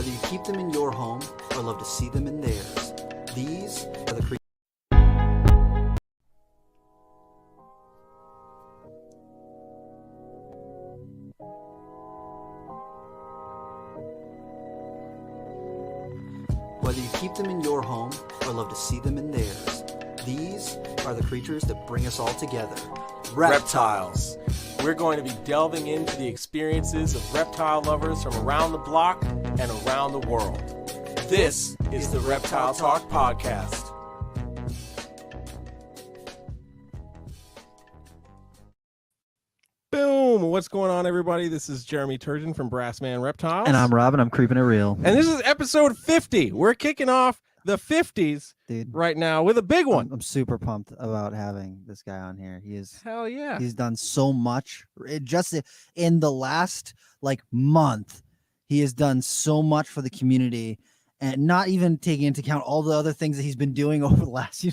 Whether you keep them in your home or love to see them in theirs, these are the creatures. Whether you keep them in your home or love to see them in theirs, these are the creatures that bring us all together. Reptiles. We're going to be delving into the experiences of reptile lovers from around the block and around the world. This is the Reptile Talk Podcast. Boom! What's going on, everybody? This is Jeremy Turgeon from Brassman Reptiles. And I'm Robin. I'm creeping it real. And this is episode 50. We're kicking off the 50s Dude, right now with a big one. I'm super pumped about having this guy on here. He is Hell yeah. He's done so much. Just in the last month, he has done so much for the community, and not even taking into account all the other things that he's been doing over the last,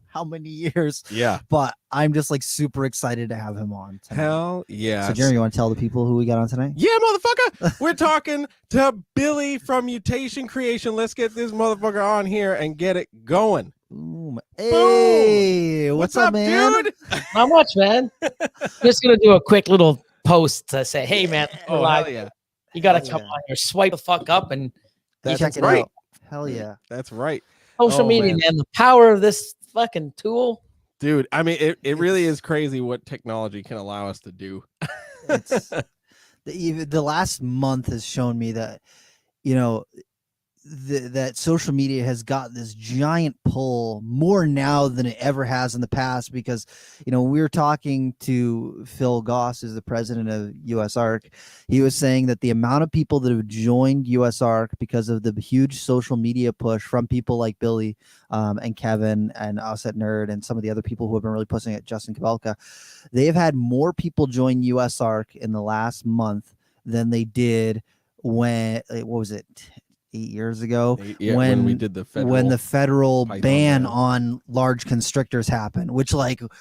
how many years. Yeah. But I'm just super excited to have him on tonight. Hell yeah. So Jeremy, you want to tell the people who we got on tonight? Yeah, motherfucker. We're talking to Billy from Mutation Creation. Let's get this motherfucker on here and get it going. Boom. Hey, what's up, man? dude? Not much, man. Just gonna do a quick little post to say, hey, man, Oh, live. hell yeah. You gotta Hell come yeah. on here, swipe the fuck up, and Check it right. out. Hell yeah. That's right. social Oh, media, man. man. The power of this fucking tool. Dude, I mean, it really is crazy what technology can allow us to do. It's the last month has shown me that that social media has got this giant pull more now than it ever has in the past, because we were talking to Phil Goss, who's the president of USARK. He was saying that the amount of people that have joined USARK because of the huge social media push from people like Billy and Kevin and us at Nerd and some of the other people who have been really pushing it, Justin Kabelka, they have had more people join USARK in the last month than they did when, what was it, 8 years ago, when we did the federal Python ban ban. on large constrictors happened, which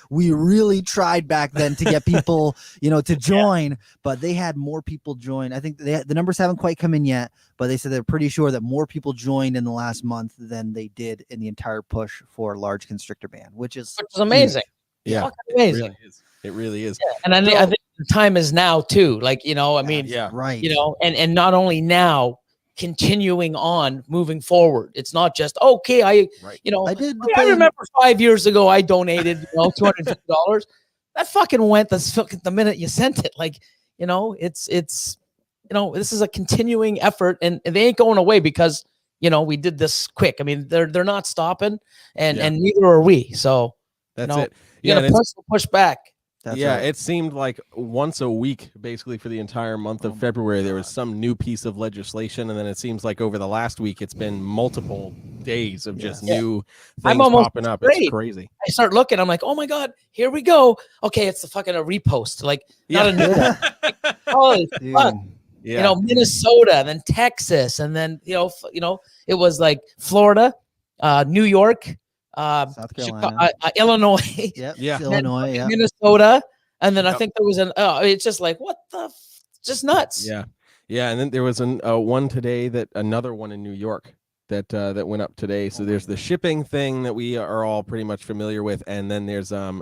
we really tried back then to get people to join, but they had more people join. I think the numbers haven't quite come in yet, but they said they're pretty sure that more people joined in the last month than they did in the entire push for large constrictor ban, which is amazing. Yeah, Fucking amazing. It really is. Yeah. And I think the time is now too. Right. And not only now, continuing on, moving forward. It's not just okay. I remember 5 years ago I donated $250. That fucking went the minute you sent it. This is a continuing effort, and they ain't going away because we did this quick. I mean, they're not stopping, and neither are we. So that's it. You gotta push back. That's yeah, right. it seemed like once a week, basically, for the entire month of February, there was some new piece of legislation, and then it seems like over the last week, it's been multiple days of just new things popping up. It's crazy. I start looking, I'm like, oh my god, here we go. Okay, it's the fucking a repost, not a new one. Holy fuck. Yeah. Minnesota, then Texas, and then it was like Florida, New York, South Carolina, Illinois, Illinois, Minnesota, and then I think there was it's just like what the just nuts. Yeah, and then there was one today, that another one in New York that went up today. So there's the shipping thing that we are all pretty much familiar with, and then there's a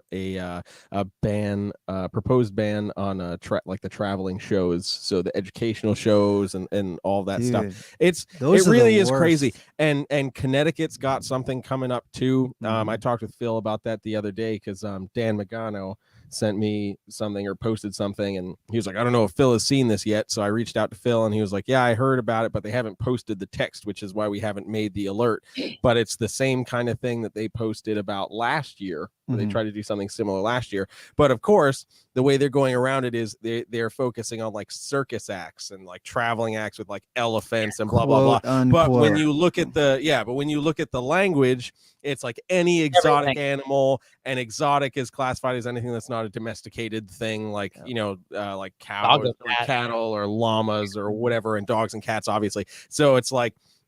ban, proposed ban on the traveling shows, so the educational shows and all that stuff. It really is crazy. And Connecticut's got something coming up too. I talked with Phil about that the other day, because Dan Magano sent me something or posted something, and he was like, I don't know if Phil has seen this yet. So I reached out to Phil, and he was like, yeah, I heard about it, but they haven't posted the text, which is why we haven't made the alert. But it's the same kind of thing that they posted about last year. They tried to do something similar last year, but of course the way they're going around it is they're focusing on circus acts and traveling acts with elephants and blah blah blah. But when you look at the language, it's any exotic animal, and exotic is classified as anything that's not a domesticated thing, like cows or cattle or llamas or whatever, and dogs and cats, obviously. So it's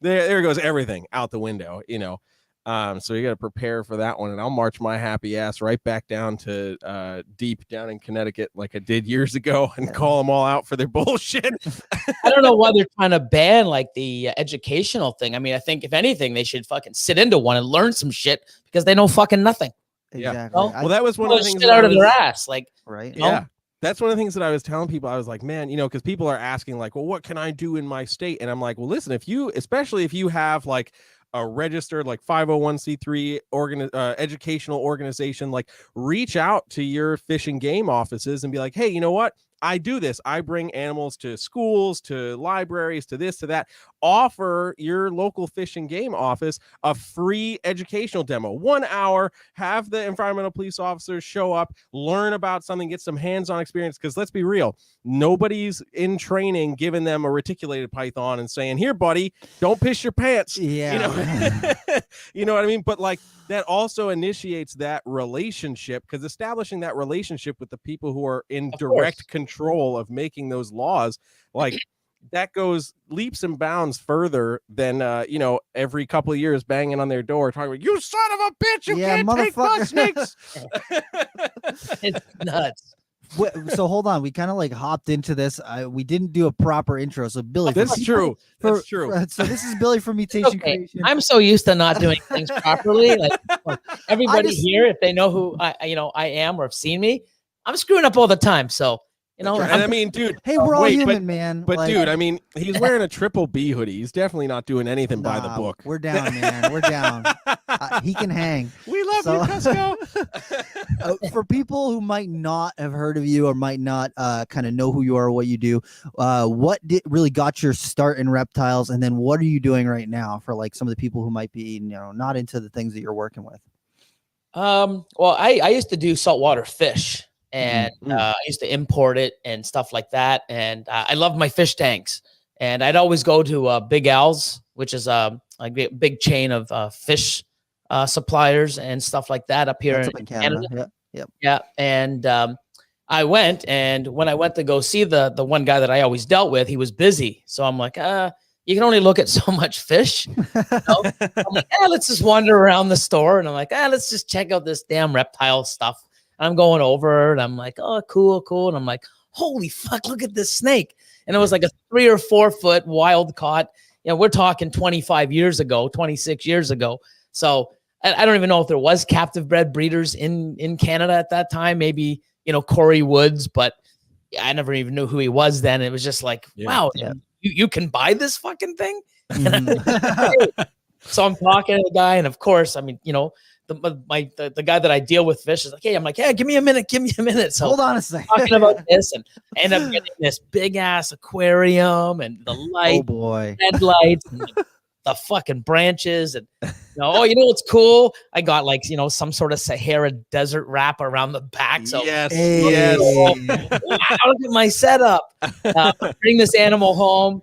there goes everything out the window, So you got to prepare for that one, and I'll march my happy ass right back down to deep down in Connecticut like I did years ago and call them all out for their bullshit. I don't know why they're trying to ban like the educational thing. I mean, I think if anything, they should fucking sit into one and learn some shit because they know fucking nothing. Exactly. Yeah. Well, that was one of the things out of their ass, like right. Yeah. That's one of the things that I was telling people. I was like, man, because people are asking like, well, what can I do in my state? And I'm like, well, listen, especially if you have like a registered like 501c3 educational organization, like reach out to your fish and game offices and be like, hey, you know what? I do this. I bring animals to schools, to libraries, to this, to that. Offer your local fish and game office a free educational demo, 1 hour, have the environmental police officers show up, learn about something, get some hands-on experience. Because let's be real, nobody's in training giving them a reticulated python and saying, here, buddy, don't piss your pants. Yeah. You know what I mean? But like that also initiates that relationship, because establishing that relationship with the people who are in direct control of making those laws, like that goes leaps and bounds further than every couple of years banging on their door talking about, you son of a bitch, you can't take my snakes. It's nuts. So hold on, we kind of like hopped into this. We didn't do a proper intro. So Billy, that's true. That's true. So this is Billy from Mutation Creation. I'm so used to not doing things properly. Like everybody here, if they know who I am or have seen me, I'm screwing up all the time. So and I mean, dude, hey, we're all human, man. But like, dude, I mean, he's wearing a triple B hoodie. He's definitely not doing anything by the book. We're down, man. We're down. He can hang. We love you, Cusco. For people who might not have heard of you or might not kind of know who you are or what you do, what really got your start in reptiles, and then what are you doing right now for like some of the people who might be not into the things that you're working with? Well, I used to do saltwater fish. And I used to import it and stuff like that. And I love my fish tanks. And I'd always go to Big Al's, which is a big chain of fish suppliers and stuff like that up here in Canada. Yeah. And I went, and when I went to go see the one guy that I always dealt with, he was busy. So I'm like, you can only look at so much fish. I'm like, let's just wander around the store. And I'm like, let's just check out this damn reptile stuff. I'm going over and I'm like, oh, cool. And I'm like, holy fuck, look at this snake. And it was like a 3 or 4 foot wild caught. We're talking 25 years ago, 26 years ago. So I don't even know if there was captive bred breeders in Canada at that time. Maybe, Corey Woods, but I never even knew who he was then. It was just like, wow, you can buy this fucking thing. So I'm talking to the guy. And of course, I mean, the guy that I deal with fish is like, hey, I'm like, yeah, give me a minute. So hold on a second. Talking about this, and I end up getting this big ass aquarium and the light, headlights, and the fucking branches, and what's cool? I got like some sort of Sahara desert wrap around the back. So yes. Wow, look at my setup. Bring this animal home.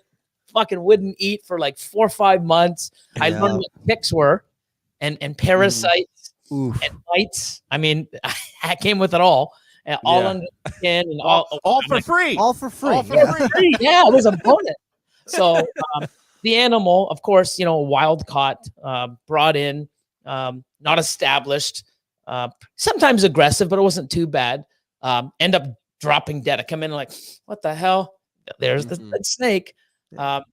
Fucking wouldn't eat for like 4 or 5 months. I learned what ticks were. And parasites and mites. I mean, I came with it all. All under the skin and all for free. All for free. Yeah, it was a bonus. So the animal, of course, wild caught, brought in, not established, sometimes aggressive, but it wasn't too bad. End up dropping dead. I come in like, what the hell? There's the snake. So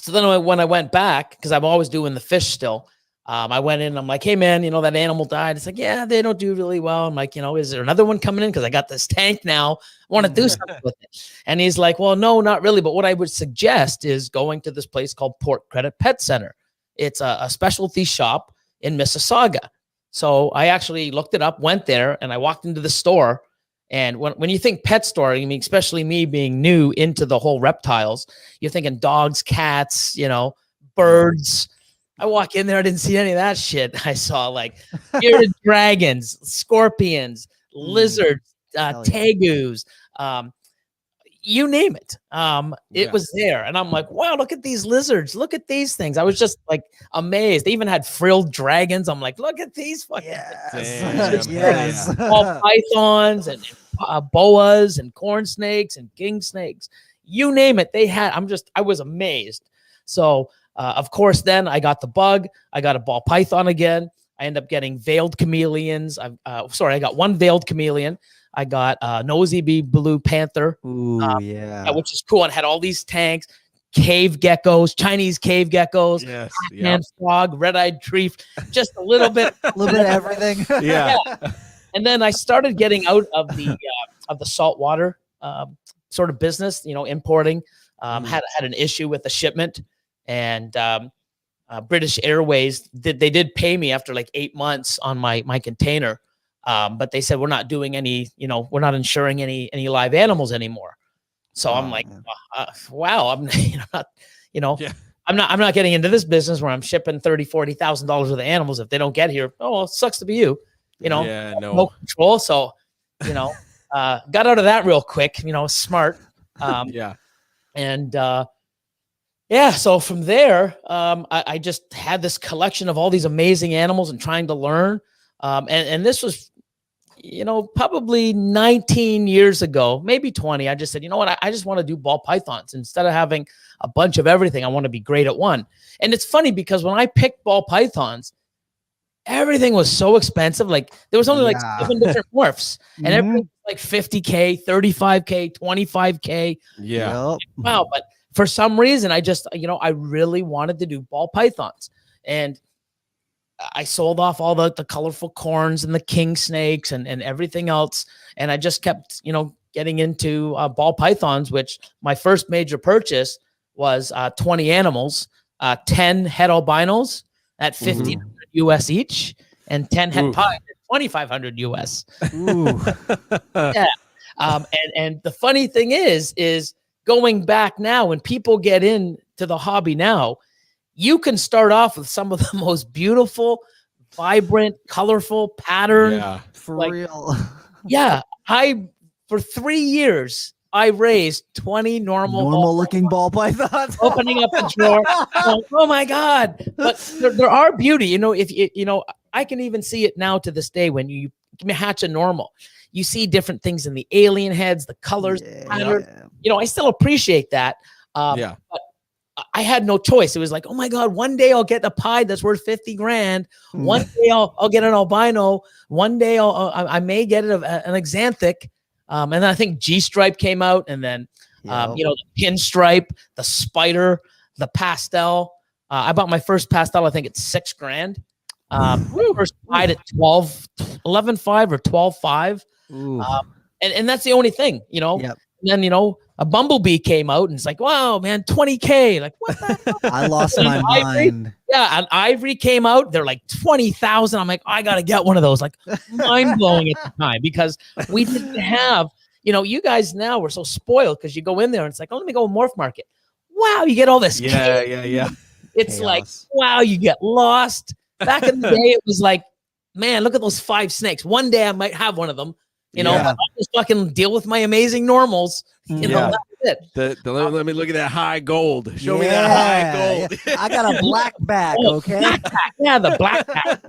then when I went back, because I'm always doing the fish still, I went in and I'm like, hey, man, that animal died. It's like, yeah, they don't do really well. I'm like, is there another one coming in? Because I got this tank now. I want to do something with it. And he's like, well, no, not really. But what I would suggest is going to this place called Port Credit Pet Center. It's a specialty shop in Mississauga. So I actually looked it up, went there, and I walked into the store. And when you think pet store, I mean, especially me being new into the whole reptiles, you're thinking dogs, cats, birds. I walk in there, I didn't see any of that shit. I saw like bearded dragons, scorpions, lizards, tegus, you name it. It was there. And I'm like, wow, look at these lizards. Look at these things. I was just like amazed. They even had frilled dragons. I'm like, look at these fucking all pythons and boas and corn snakes and king snakes. You name it. They had, I was amazed. So Of course, then I got the bug. I got a ball python again. I end up getting veiled chameleons. I got one veiled chameleon. I got nosy blue panther. Ooh, yeah. Which is cool. And had all these tanks, cave geckos, Chinese cave geckos, and frog, red-eyed tree, just a little bit, a little bit of everything. Yeah. And then I started getting out of the saltwater sort of business, importing. Had an issue with the shipment, and British Airways did pay me after like 8 months on my container, but they said we're not doing any, we're not insuring any live animals anymore. So I'm like, wow, I'm I'm not getting into this business where I'm shipping $30,000-$40,000 worth of animals. If they don't get here, well, it sucks to be you. No control. So got out of that real quick. Smart. And so from there, I just had this collection of all these amazing animals and trying to learn. And this was, probably 19 years ago, maybe 20. I just said, you know what? I just want to do ball pythons. Instead of having a bunch of everything, I want to be great at one. And it's funny because when I picked ball pythons, everything was so expensive. Like there was only like 7 different morphs, and everything was like $50K, $35K, $25K. Yeah. Wow. But for some reason, I just, I really wanted to do ball pythons, and I sold off all the colorful corns and the king snakes and everything else. And I just kept, getting into ball pythons, which my first major purchase was 20 animals, 10 het albinos at $1,500 US each, and 10 het pies at $2,500 US. Yeah. And the funny thing is going back now, when people get into the hobby now, you can start off with some of the most beautiful, vibrant, colorful patterns. Yeah, for real. Yeah. For 3 years, I raised 20 normal looking ball pythons. Opening up the drawer. Oh my God. But there are beauty, if I can even see it now to this day when you hatch a normal. You see different things in the alien heads, the colors, the pattern. I still appreciate that. But I had no choice. It was like, oh my God, one day I'll get a pied that's worth $50,000. One day I'll get an albino. One day I may get an axanthic. And then I think G-stripe came out, and then the pinstripe, the spider, the pastel. I bought my first pastel. I think it's $6,000. First pied at 11.5 or 12.5. And that's the only thing, And then, a bumblebee came out, and it's like, wow, man, $20K. Like, what the hell? I lost my mind. Yeah, an ivory came out. They're like $20,000. I'm like, I got to get one of those. Like, mind blowing at the time, because we didn't have, you guys now were so spoiled because you go in there and it's like, oh, let me go Morph Market. Wow, you get all this. Yeah. It's chaos. Like, wow, you get lost. Back in the day, it was like, man, look at those 5 snakes. One day I might have one of them. I'll just fucking deal with my amazing normals. That's it. Let me look at that high gold. Show me that high gold. Yeah. I got a black back, okay? Black back. Yeah, the black back.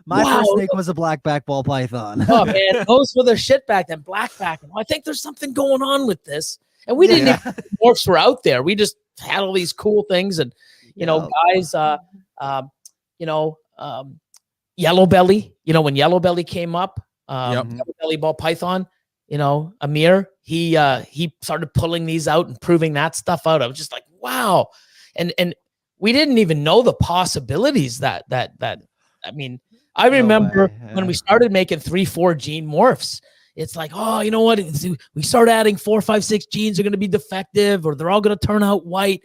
My first snake was a black back ball python. Oh, man. Those were their shit back then, black back. I think there's something going on with this. And we didn't even morphs were out there. We just had all these cool things. And, guys, yellow belly, when yellow belly came up, yellow belly ball python, Amir, he started pulling these out and proving that stuff out. I was just like, wow. And we didn't even know the possibilities that I mean, I remember when we started making 3-4 gene morphs, it's like, oh, you know what? We start adding 4, 5, 6 genes are going to be defective, or they're all going to turn out white.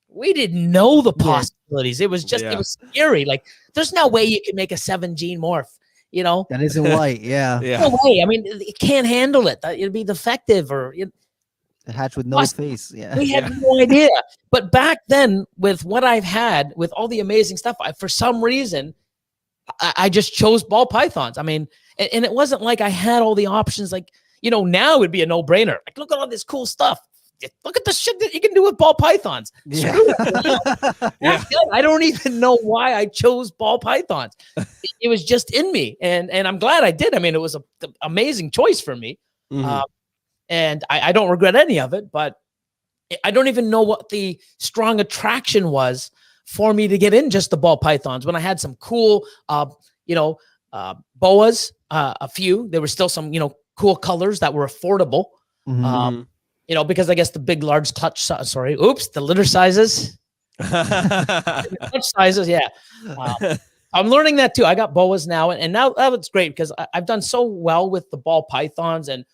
We didn't know the possibilities. It was just, it was scary. Like, there's no way you can make a 7 gene morph. That isn't white. Yeah. No way. I mean, it can't handle it. It'd be defective, or hatch with no face. Yeah. We had no idea. But back then, with what I've had, with all the amazing stuff, for some reason, I just chose ball pythons. I mean, and it wasn't like I had all the options. Like, now it'd be a no-brainer. Like, look at all this cool stuff. Look at the shit that you can do with ball pythons. Yeah. I don't even know why I chose ball pythons. It was just in me, and I'm glad I did. I mean, it was an amazing choice for me, and I don't regret any of it. But I don't even know what the strong attraction was for me to get in just the ball pythons. When I had some cool, boas, a few, there were still some, cool colors that were affordable. Because I guess the big, large clutch, the litter sizes, clutch sizes. Yeah. I'm learning that too. I got boas now, and now it's great because I've done so well with the ball pythons, and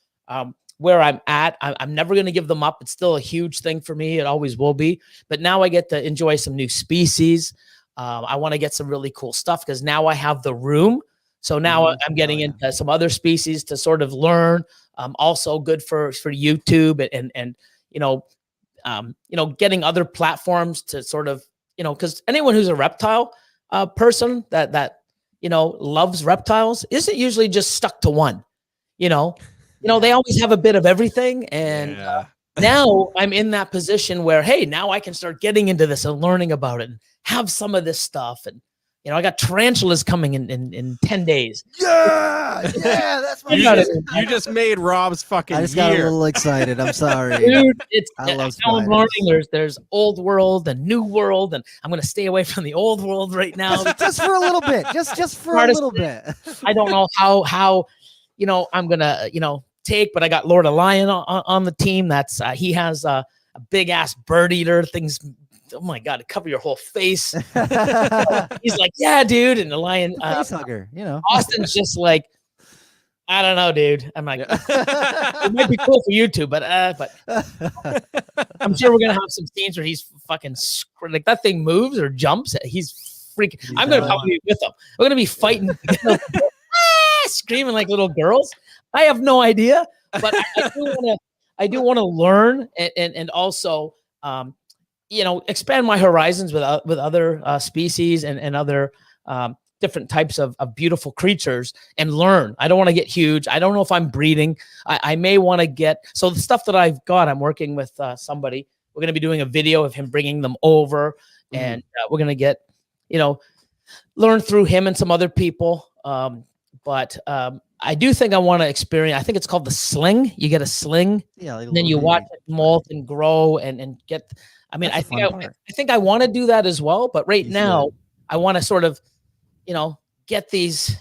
where I'm at, I'm never going to give them up. It's still a huge thing for me. It always will be. But now I get to enjoy some new species. I want to get some really cool stuff because now I have the room. So now I'm getting into some other species to sort of learn. Also good for YouTube and getting other platforms to sort of, because anyone who's a reptile person that loves reptiles isn't usually just stuck to one. They always have a bit of everything, and now I'm in that position where, hey, now I can start getting into this and learning about it and have some of this stuff. And I got tarantulas coming in 10 days. Yeah, that's what you just made Rob's fucking I just got a little excited. I'm sorry. Dude, I love I'm learning. There's old world and new world, and I'm going to stay away from the old world right now. just for a little bit. Just for a little bit. I don't know how I'm going to, take, but I got Lord of Lion on the team. That's he has a big ass bird eater things. Oh my God, it cover your whole face. He's like, yeah, dude. And the lion, face hugger, Austin's just like, I don't know, dude. I'm like, it might be cool for YouTube, but I'm sure we're gonna have some scenes where he's fucking like that thing moves or jumps. He's freaking. I'm gonna probably be with him. We're gonna be fighting, screaming like little girls. I have no idea, but I do want to learn and also. Expand my horizons with other species and other different types of beautiful creatures and learn. I don't want to get huge. I don't know if I'm breeding. I may want to get, so the stuff that I've got, I'm working with somebody. We're going to be doing a video of him bringing them over, and we're going to get, learn through him and some other people. But I do think I want to experience, I think it's called the sling. You get a sling, and then you watch it molt and grow and get, I think I want to do that as well. But right now, I want to sort of, get these,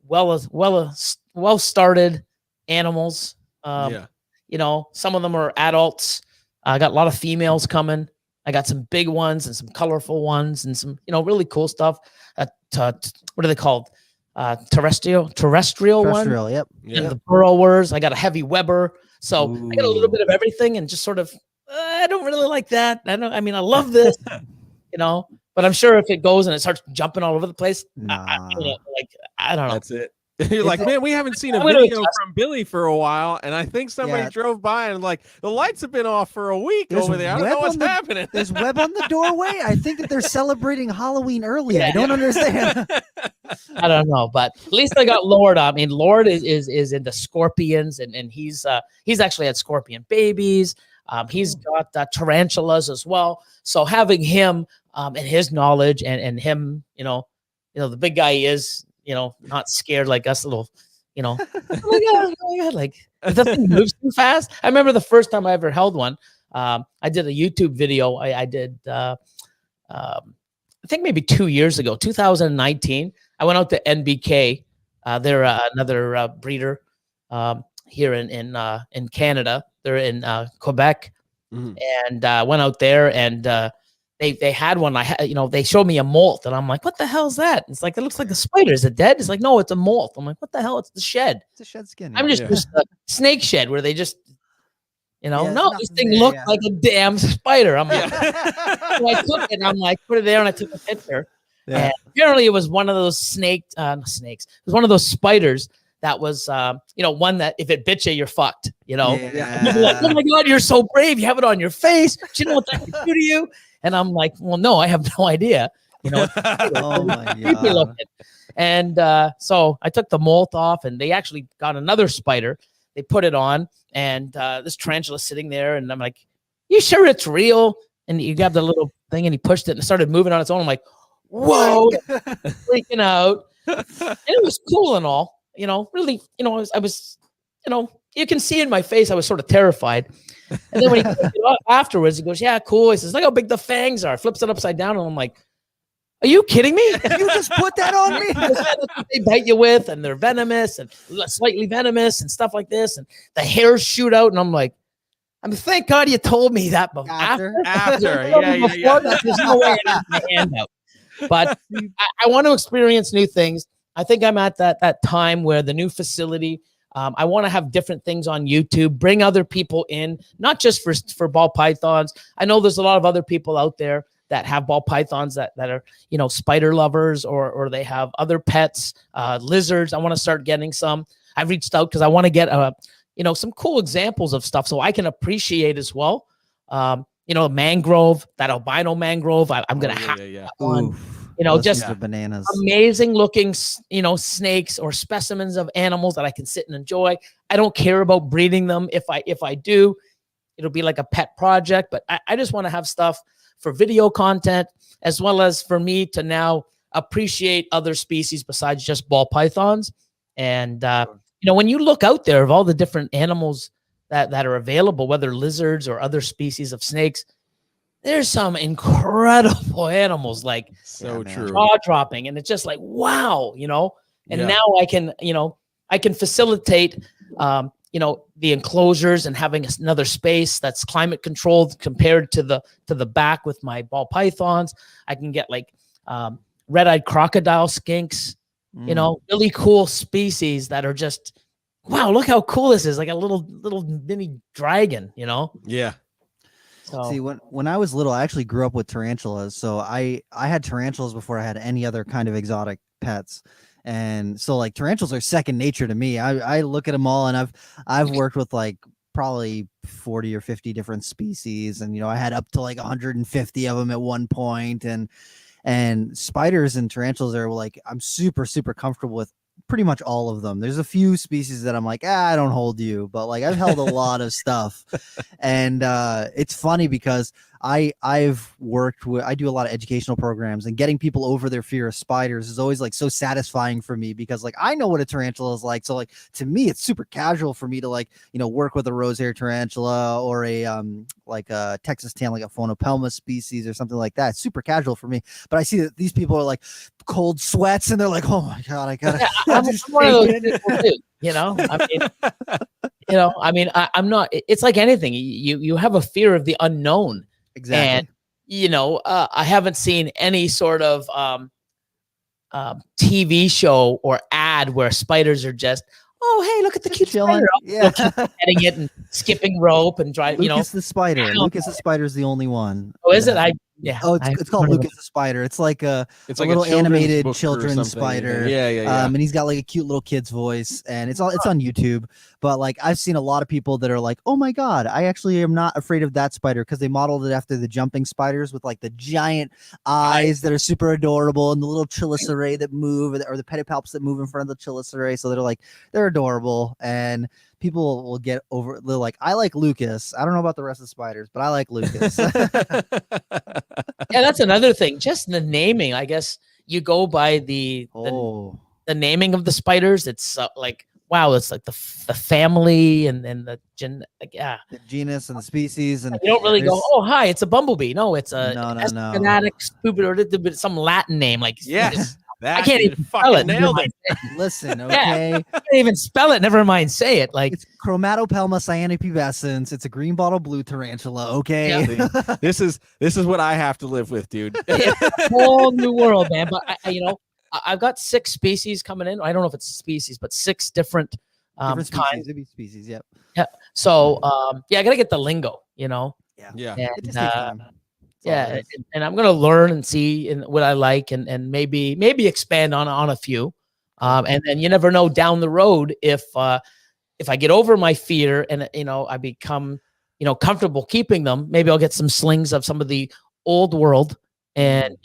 well started animals. Some of them are adults. I got a lot of females coming. I got some big ones and some colorful ones and some, really cool stuff. What are they called? Terrestrial one. Yep. And the burrowers. I got a heavy Weber. So I got a little bit of everything and just sort of. I don't really like that. I love this, but I'm sure if it goes and it starts jumping all over the place, I don't know. That's it. You're like, man, we haven't seen a video from Billy for a while, and I think somebody drove by and like the lights have been off for a week over there. I don't know what's happening. There's web on the doorway. I think that they're celebrating Halloween early. I don't understand. I don't know, but at least I got Lord. Lord is into scorpions, and he's actually had scorpion babies. He's got tarantulas as well. So having him and his knowledge and him, the big guy is, not scared like us little, oh my God, like the thing moves too fast. I remember the first time I ever held one. I did a YouTube video. I did, I think maybe 2 years ago, 2019. I went out to NBK. They're another breeder here in Canada. They're in Quebec, and went out there and they had one. They showed me a molt, and I'm like, "What the hell is that?" It's like, it looks like a spider. Is it dead? It's like, no, it's a molt. I'm like, what the hell? It's the shed. It's a shed skin. I'm just a snake shed where they just, no, this thing looked like a damn spider. I'm like, so I took it and I'm like, put it there, and I took a picture. Yeah. And apparently it was one of those snakes. It was one of those spiders that was, one that if it bit you, you're fucked, Yeah. People like, oh my God, you're so brave. You have it on your face. Do you know what that can do to you? And I'm like, well, no, I have no idea. Oh my God. And so I took the molt off, and they actually got another spider. They put it on, and this tarantula sitting there, and I'm like, you sure it's real? And you grabbed the little thing, and he pushed it, and it started moving on its own. I'm like, whoa, freaking out. And it was cool and all. Really, I was, you can see in my face, I was sort of terrified. And then when afterwards, he goes, yeah, cool. He says, look how big the fangs are. Flips it upside down. And I'm like, are you kidding me? You just put that on me? They bite you with, and they're venomous and slightly venomous and stuff like this. And the hairs shoot out. And I'm like, I mean, thank God you told me that before. After. There's no way I had my hand out. But I want to experience new things. I think I'm at that time where the new facility, I want to have different things on YouTube, bring other people in, not just for ball pythons. I know there's a lot of other people out there that have ball pythons that are, you know, spider lovers, or they have other pets, lizards. I want to start getting some. I've reached out because I want to get you know, some cool examples of stuff so I can appreciate as well. You know, mangrove, that albino mangrove. I'm gonna have that one. You know, just bananas, amazing looking, you know, snakes or specimens of animals that I can sit and enjoy. I don't care about breeding them. If I do, it'll be like a pet project. But I just want to have stuff for video content, as well as for me to now appreciate other species besides just ball pythons. And you know, when you look out there of all the different animals that are available, whether lizards or other species of snakes, there's some incredible animals, like true, jaw-dropping, and it's just like, wow, you know. And now I can, you know, I can facilitate, you know, the enclosures and having another space that's climate controlled compared to the back with my ball pythons. I can get like red-eyed crocodile skinks, you know, really cool species that are just, wow, look how cool this is, like a little mini dragon, you know. Yeah. So. See, when I was little, I actually grew up with tarantulas. So I had tarantulas before I had any other kind of exotic pets. And so like tarantulas are second nature to me. I look at them all, and I've worked with like probably 40 or 50 different species. And, you know, I had up to like 150 of them at one point. And spiders and tarantulas are like, I'm super, super comfortable with pretty much all of them. There's a few species that I'm like, I don't hold you, but like I've held a lot of stuff. And it's funny because I've worked with, I do a lot of educational programs, and getting people over their fear of spiders is always like so satisfying for me, because like I know what a tarantula is like. So like to me, it's super casual for me to like, you know, work with a rosehair tarantula or a like a Texas tan, like a Phonopelma species or something like that. It's super casual for me. But I see that these people are like cold sweats, and they're like, oh my God, I gotta. I'm one of those people too, you know. I mean, you know, I mean, I'm not. It's like anything. You have a fear of the unknown. Exactly. And, you know, I haven't seen any sort of TV show or ad where spiders are just, oh, hey, look at the cute spider. Yeah. Getting it and skipping rope and driving, you know. Lucas the spider. Lucas the spider is the only one. Oh, is it? It's called Lucas the spider. It's like a little animated children's spider. Yeah. And he's got like a cute little kid's voice, and it's on YouTube. But like I've seen a lot of people that are like, oh my God, I actually am not afraid of that spider, because they modeled it after the jumping spiders with like the giant eyes that are super adorable, and the little chelicerae that move, or the pedipalps that move in front of the chelicerae. So they're adorable, and people will get over. They're like, I like Lucas. I don't know about the rest of the spiders, but I like Lucas. Yeah, that's another thing. Just the naming, I guess you go by the naming of the spiders. It's like, wow, it's like the family and the the genus and the species, and you don't really go, oh hi, it's a bumblebee. No, it's a no. fanatic stupid or some Latin name like I can't even spell it. Nailed it. Listen, okay. I can't even spell it. Never mind, say it. Like it's Chromatopelma cyanopubescens. It's a green bottle blue tarantula. Okay. Yeah. This is what I have to live with, dude. It's a whole new world, man. But you know, I've got 6 species coming in. I don't know if it's species, but 6 different kinds. Species. Yep. Yeah. So I gotta get the lingo. You know. Yeah. And, and I'm gonna learn and see what I like, and maybe expand on a few, and then you never know down the road if I get over my fear and you know I become comfortable keeping them. Maybe I'll get some slings of some of the old world and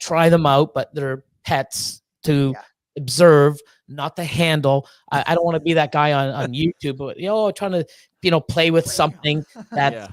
try them out, but they're pets to observe, not to handle. I don't want to be that guy on YouTube, but trying to play with something that's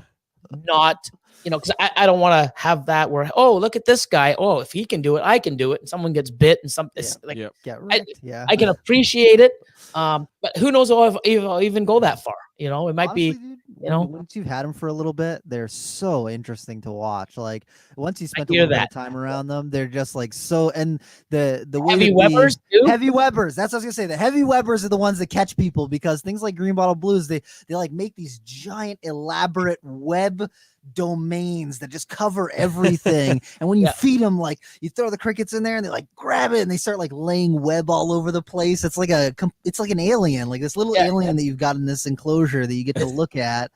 not. Because I don't want to have that where, oh, look at this guy. Oh, if he can do it, I can do it. And someone gets bit and something. I can appreciate it, But who knows if I'll even go that far? You know, it might Honestly, be. dude, You know, once you've had them for a little bit, they're so interesting to watch. Like once you spend a hear little bit of that. time around them, they're just like so. And the way Heavy that Webbers too? heavy Webbers. That's what I was gonna say. The heavy Webbers are the ones that catch people because things like green bottle blues, they like make these giant elaborate web domains that just cover everything. And when you feed them, like you throw the crickets in there and they like grab it and they start like laying web all over the place. It's like an alien, like this little alien that you've got in this enclosure that you get to look at.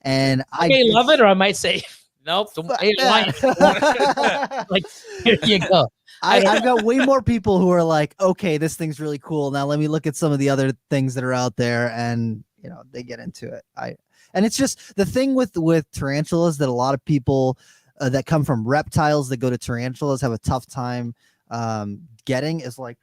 And I may love it, or I might say nope. Like here you go. I've got way more people who are like, okay, this thing's really cool. Now let me look at some of the other things that are out there, and you know, they get into it. And it's just the thing with tarantulas that a lot of people that come from reptiles that go to tarantulas have a tough time getting is like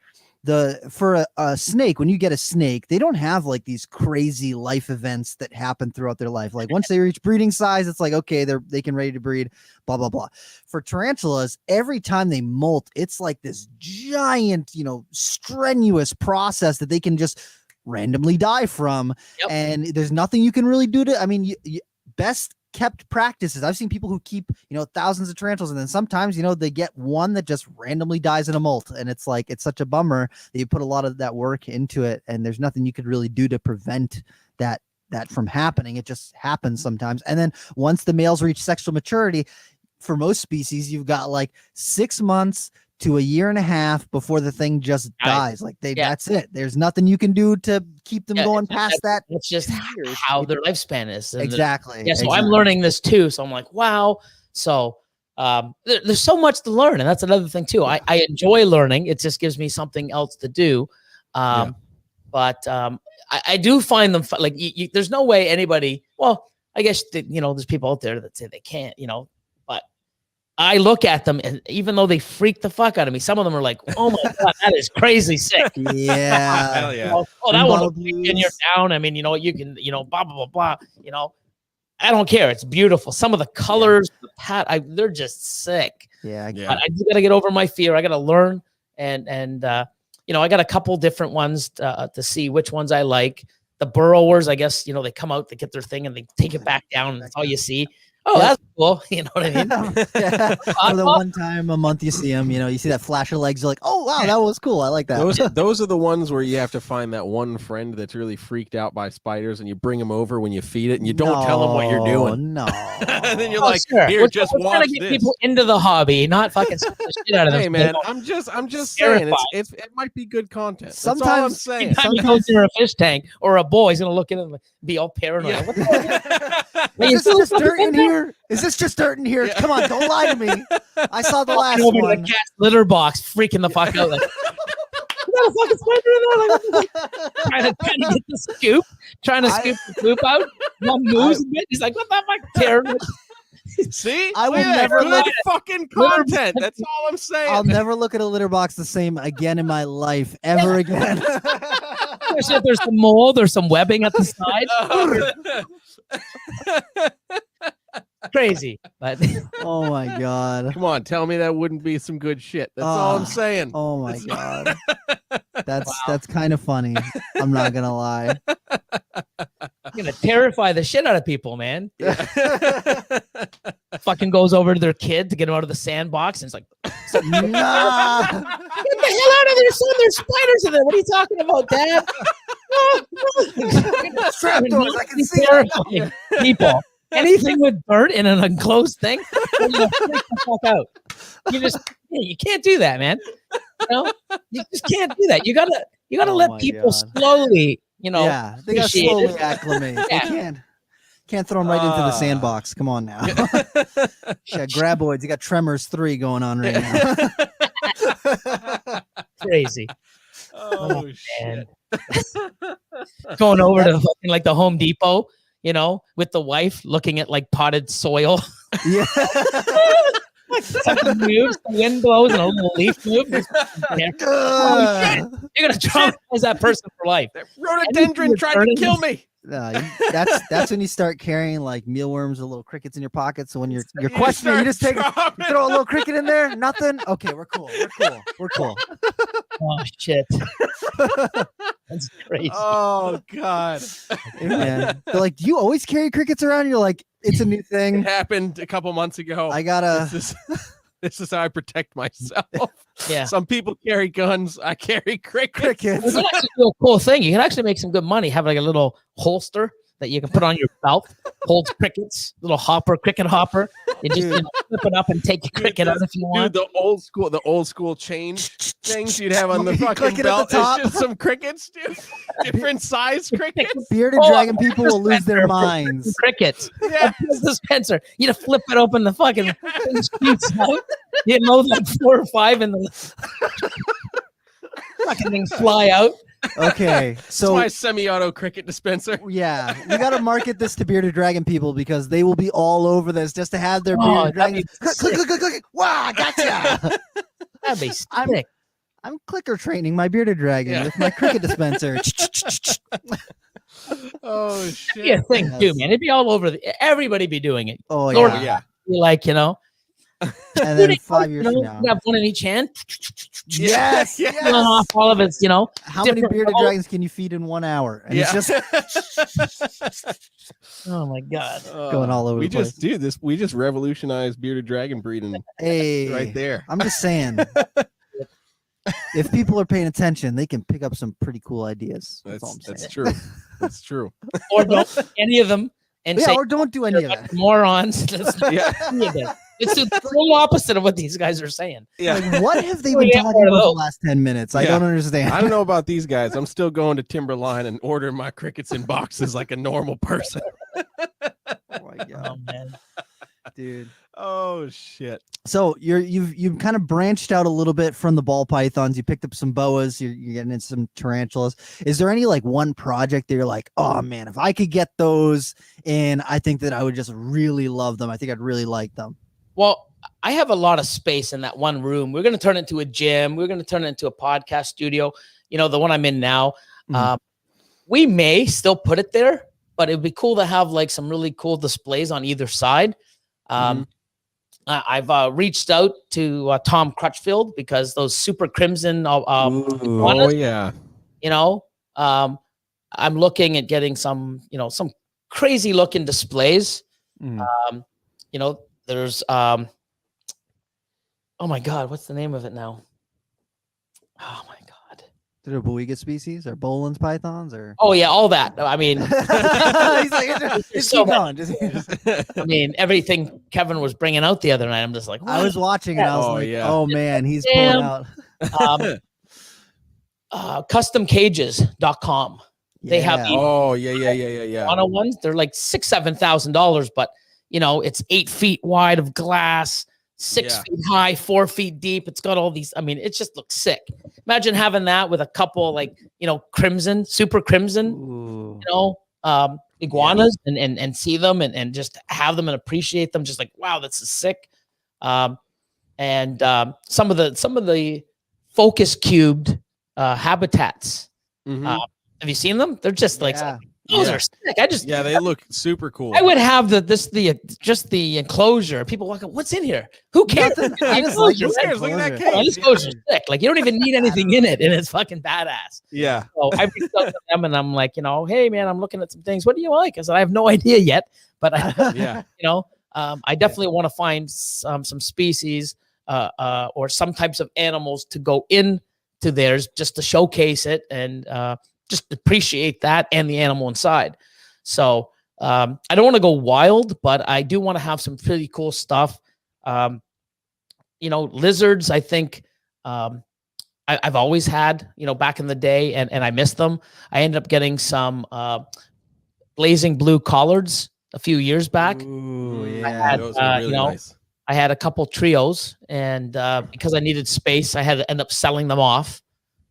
for a snake. When you get a snake, they don't have like these crazy life events that happen throughout their life. Like once they reach breeding size, it's like, okay, they can ready to breed, blah, blah, blah. For tarantulas, every time they molt, it's like this giant, you know, strenuous process that they can just randomly die from. And there's nothing you can really do to, I mean, best kept practices. I've seen people who keep, you know, thousands of tarantulas, and then sometimes, you know, they get one that just randomly dies in a molt, and it's like, it's such a bummer that you put a lot of that work into it, and there's nothing you could really do to prevent that from happening. It just happens sometimes. And then once the males reach sexual maturity, for most species, you've got like 6 months to a year and a half before the thing just dies. Like that's it. There's nothing you can do to keep them going past that. It's just how their lifespan is. Exactly. So I'm learning this too. So I'm like, wow. So there's so much to learn, and that's another thing too. I enjoy learning. It just gives me something else to do. But I do find them like there's no way anybody. Well, I guess you know, there's people out there that say they can't. You know, but I look at them, and even though they freak the fuck out of me, some of them are like, "Oh my god, that is crazy sick." Yeah, hell yeah. You know, oh, that one will and you're down. I mean, you know, you can, you know, blah blah blah blah. You know, I don't care. It's beautiful. Some of the colors, they're just sick. Yeah, but I just gotta get over my fear. I gotta learn, and you know, I got a couple different ones to see which ones I like. The burrowers, I guess, you know, they come out, they get their thing, and they take it back down, and that's all you see. Oh, that's cool. You know what I mean? For the one time a month you see them, you know, you see that flash of legs, you're like, oh, wow, that was cool. I like that. Those are the ones where you have to find that one friend that's really freaked out by spiders, and you bring them over when you feed it, and you don't tell them what you're doing. No. And then you're like, here, just watch trying to get people into the hobby, not fucking scare the shit out of them. Hey, man, I'm just saying, it might be good content. Sometimes, that's all I'm saying. Sometimes he goes near a fish tank or a bowl, he's going to look in and be all paranoid. Yeah. What the Is this just dirt in here? Is this just dirt in here? Come on, don't lie to me. I saw the last over one. To the cat's litter box, freaking the fuck out. Like, fucking spider in there. Like, trying to get the scoop, trying to scoop the poop out. One moves a bit. He's like, what the fuck, terrible. See, I will never look at fucking content. That's all I'm saying. I'll never look at a litter box the same again in my life, ever again. Especially if there's some mold or some webbing at the side. Crazy, but oh my god! Come on, tell me that wouldn't be some good shit. That's all I'm saying. Oh my god, that's kind of funny. I'm not gonna lie. I'm gonna terrify the shit out of people, man. Fucking goes over to their kid to get him out of the sandbox, and it's like, nah. Get the hell out of there, son! There's spiders in there. What are you talking about, Dad? Trapdoors, I can see it. People. Anything with dirt in an enclosed thing, you're gonna freak the fuck out. You can't do that, man. You know, you just can't do that. You gotta let people slowly, you know. Yeah, they gotta slowly acclimate. Yeah. They can't throw them right into the sandbox. Come on now. Graboids. You got Tremors 3 going on right now. Crazy. Oh shit. Going over to fucking like the Home Depot. You know, with the wife looking at like potted soil. Yeah. Something moves, the wind blows, and a little leaf moves. You're gonna traumatize that person for life. That rhododendron tried to kill me. That's when you start carrying like mealworms or little crickets in your pocket. So when you're questioning, you just throw a little cricket in there. Nothing. Okay, we're cool. We're cool. Oh shit. That's crazy. Oh God. Hey, man. They're like, do you always carry crickets around? You're like, it's a new It thing. happened a couple months ago. I gotta. This is how I protect myself. Yeah. Some people carry guns. I carry crickets. You can actually do a cool thing. You can actually make some good money. Have like a little holster that you can put on your belt, holds crickets, little hopper, cricket hopper. You just flip it up and take your cricket out if you want. Dude, the old school chain things you'd have on the fucking click it at belt. the top. It's just some crickets, dude. Different size crickets. Bearded dragon people will lose their minds. Crickets. Yeah. Dispenser. You to flip it open the fucking you know, like 4 or 5 in the fucking things fly out. Okay, so my semi-auto cricket dispenser. Yeah, we got to market this to bearded dragon people because they will be all over this just to have their bearded dragon. Click. Wow, gotcha. That'd be sick. I'm clicker training my bearded dragon with my cricket dispenser. Oh shit! That'd be a thing too, man. It'd be all over. Everybody be doing it. Oh Lord, yeah. Like, you know. And then 5 years from now, you have one in each hand. Yes. Off all of its, you know. How many bearded dragons can you feed in 1 hour? And it's just oh my God, going all over the place. We just revolutionized bearded dragon breeding. Hey, right there. I'm just saying, if people are paying attention, they can pick up some pretty cool ideas. That's all I'm saying. That's true. That's true. Or don't do any of them. And say, or don't do any of that. Morons. It's the total opposite of what these guys are saying. Yeah. Like, what have they been talking about the last 10 minutes? I don't understand. I don't know about these guys. I'm still going to Timberline and ordering my crickets in boxes like a normal person. Oh my God. Oh, man. Dude. Oh shit. So you've kind of branched out a little bit from the ball pythons. You picked up some boas. You're getting into some tarantulas. Is there any like one project that you're like, oh man, if I could get those in, I think that I would just really love them. I think I'd really like them. Well, I have a lot of space in that one room. We're going to turn it into a gym. We're going to turn it into a podcast studio. You know, the one I'm in now. We may still put it there, but it'd be cool to have like some really cool displays on either side. I've reached out to Tom Crutchfield because those super crimson yeah, you know, I'm looking at getting some, you know, some crazy looking displays. You know, there's oh my God, what's the name of it now? Oh my God. They're Boiga species or Boland's pythons or oh yeah, all that. I mean, he's like, just keep going. I mean, everything Kevin was bringing out the other night. I'm just like, what? I was watching and I was like, oh man, he's pulling out. Customcages.com. They have yeah. 101s. They're like $6,000-7,000, but you know, it's 8 feet wide of glass, 6 feet high, 4 feet deep. It's got all these. I mean, it just looks sick. Imagine having that with a couple, like, you know, crimson, super crimson, you know, iguanas, and see them and just have them and appreciate them. Just like, wow, this is sick. And some of the focus cubed habitats. Have you seen them? They're just like. Those are sick. They look super cool. I would have the enclosure. People walk up, what's in here? Who cares? Look at that cage. Enclosure's sick. Like, you don't even need anything in it, and it's fucking badass. Yeah. So I reached out to them, and I'm like, you know, hey man, I'm looking at some things. What do you like? I said, I have no idea yet, but I definitely want to find some species or some types of animals to go into theirs just to showcase it and just appreciate that and the animal inside. So I don't want to go wild, but I do want to have some pretty cool stuff. You know, lizards, I think I've always had, you know, back in the day, and I missed them. I ended up getting some blazing blue collards a few years back. Ooh, yeah. I had, those are really nice. I had a couple trios, and because I needed space, I had to end up selling them off.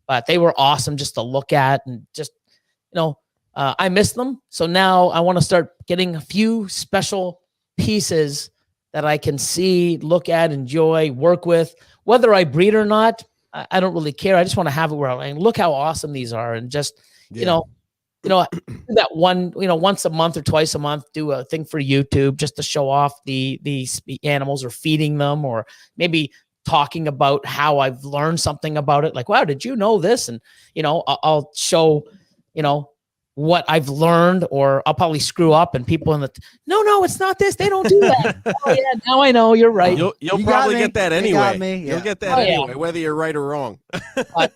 But they were awesome just to look at, and just, you know, I miss them. So now I want to start getting a few special pieces that I can see, look at, enjoy, work with. Whether I breed or not, I don't really care. I just want to have it where I look how awesome these are, and just, you know, that one, you know, once a month or twice a month, do a thing for YouTube just to show off the animals or feeding them, or maybe talking about how I've learned something about it. Like, wow, did you know this? And, I'll show, what I've learned, or I'll probably screw up, and people no, it's not this. They don't do that. Oh yeah, now I know, you're right. You'll probably get that anyway. You'll get that anyway, whether you're right or wrong. But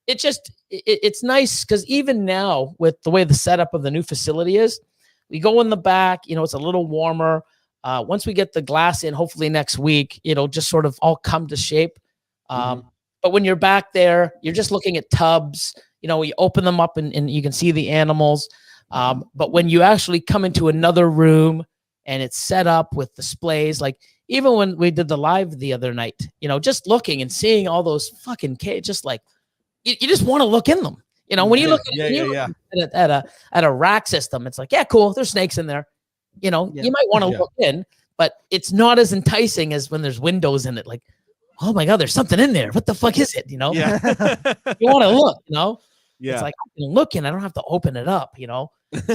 it's nice because even now, with the way the setup of the new facility is, we go in the back, it's a little warmer. Once we get the glass in, hopefully next week, it'll just sort of all come to shape. But when you're back there, you're just looking at tubs. You open them up and you can see the animals. But when you actually come into another room and it's set up with displays, like even when we did the live the other night, just looking and seeing all those fucking cages, just like you just want to look in them. When you look at a rack system, it's like, yeah, cool. There's snakes in there. You might want to look in, but it's not as enticing as when there's windows in it. Like, oh my God, there's something in there. What the fuck is it? You want to look, It's like, I can look in, I don't have to open it up,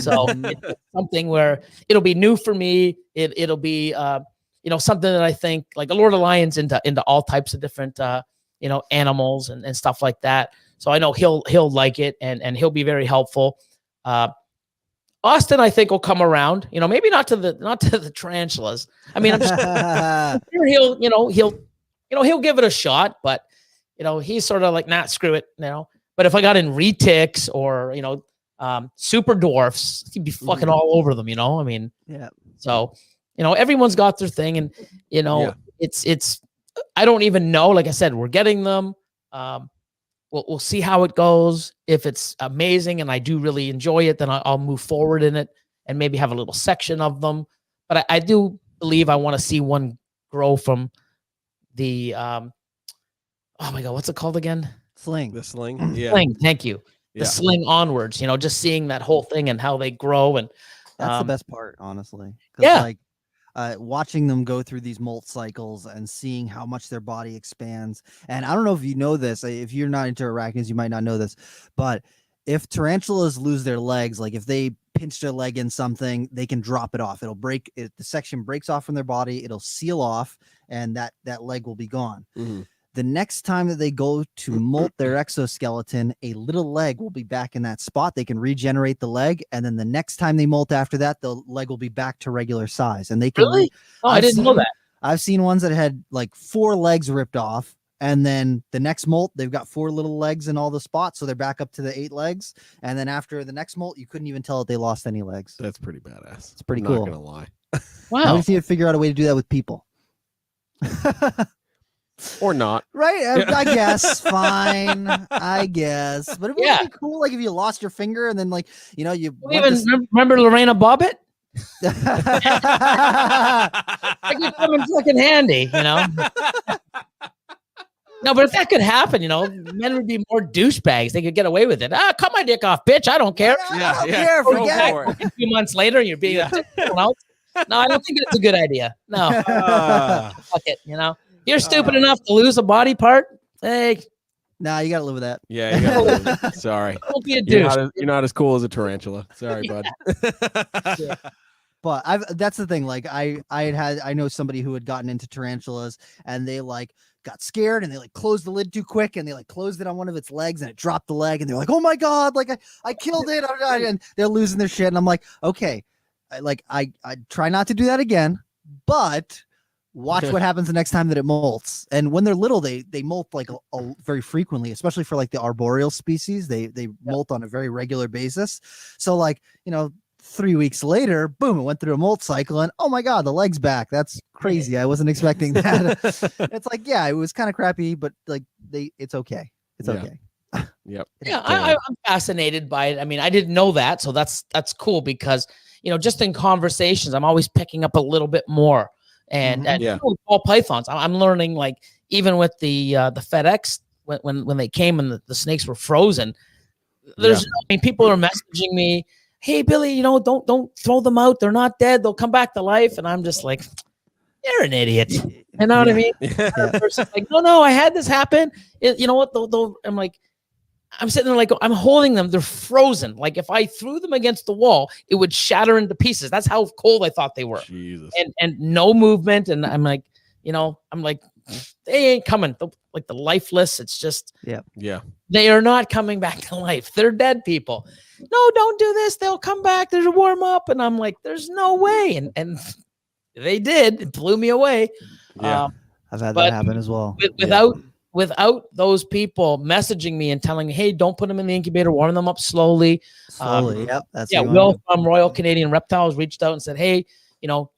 So it's something where it'll be new for me. It'll be, something that I think like a Lord of Lions into all types of different, animals and stuff like that. So I know he'll like it and he'll be very helpful. Austin, I think, will come around, maybe not to the tarantulas. I mean, I'm sure he'll give it a shot, but he's sort of like, nah, screw it, But if I got in retics or super dwarfs, he'd be fucking all over them, I mean, So everyone's got their thing, and it's I don't even know. Like I said, we're getting them. We'll see how it goes. If it's amazing and I do really enjoy it, then I'll move forward in it and maybe have a little section of them. But I do believe I want to see one grow from the oh my God, what's it called again? Sling. The sling. Yeah. Sling. Thank you. The sling onwards, just seeing that whole thing and how they grow. And that's the best part, honestly. Like watching them go through these molt cycles and seeing how much their body expands. And I don't know if you know this, if you're not into arachnids, you might not know this, but if tarantulas lose their legs, like if they pinch their leg in something, they can drop it off. It'll break it. The section breaks off from their body. It'll seal off, and that leg will be gone. The next time that they go to molt their exoskeleton, a little leg will be back in that spot. They can regenerate the leg, and then the next time they molt after that, the leg will be back to regular size. And they can really? I didn't know that. I've seen ones that had like 4 legs ripped off, and then the next molt, they've got 4 little legs in all the spots, so they're back up to the 8 legs. And then after the next molt, you couldn't even tell that they lost any legs. That's pretty badass. It's pretty cool. Not gonna lie. Wow. Now we need to figure out a way to do that with people. Or not. Right? I guess. Fine. I guess. But it would be cool, like if you lost your finger and then, like, you remember Lorena Bobbitt? That could come in fucking handy, No, but if that could happen, men would be more douchebags. They could get away with it. Cut my dick off, bitch. I don't care. I don't care. Forget it. A few months later, you're being someone else. No, I don't think it's a good idea. No. Fuck it, You're stupid enough to lose a body part. Hey. Nah, you got to live with that. Yeah, you got to live with it. Sorry. Don't be a douche. You're not as cool as a tarantula. Sorry, bud. But that's the thing. Like I know somebody who had gotten into tarantulas, and they like got scared and they like closed the lid too quick, and they like closed it on one of its legs and it dropped the leg, and they're like, oh my God, like I killed it. And they're losing their shit. And I'm like, okay, I try not to do that again, but watch what happens the next time that it molts. And when they're little, they molt like a very frequently, especially for like the arboreal species. They molt on a very regular basis. So like, 3 weeks later, boom, it went through a molt cycle, and oh my God, the leg's back. That's crazy. I wasn't expecting that. It's like, yeah, it was kind of crappy, but like it's okay. It's okay. Yep. Yeah, I'm fascinated by it. I mean, I didn't know that, so that's cool because just in conversations, I'm always picking up a little bit more. And ball pythons, I'm learning, like, even with the FedEx when they came and the snakes were frozen. People are messaging me, hey Billy, don't throw them out. They're not dead. They'll come back to life. And I'm just like, you're an idiot. You know what I mean? Like, no, I had this happen. You know what? I'm like, I'm sitting there like, I'm holding them. They're frozen. Like if I threw them against the wall, it would shatter into pieces. That's how cold I thought they were. Jesus. And no movement. And I'm like, they ain't coming. Like the lifeless, it's just, yeah, they are not coming back to life. They're dead people. No, don't do this. They'll come back. There's a warm up. And I'm like, there's no way. And they did. It blew me away. Yeah. I've had that happen as well. Without those people messaging me and telling me, hey, don't put them in the incubator, warm them up slowly. Yep. That's Will from Royal Canadian Reptiles reached out and said, hey,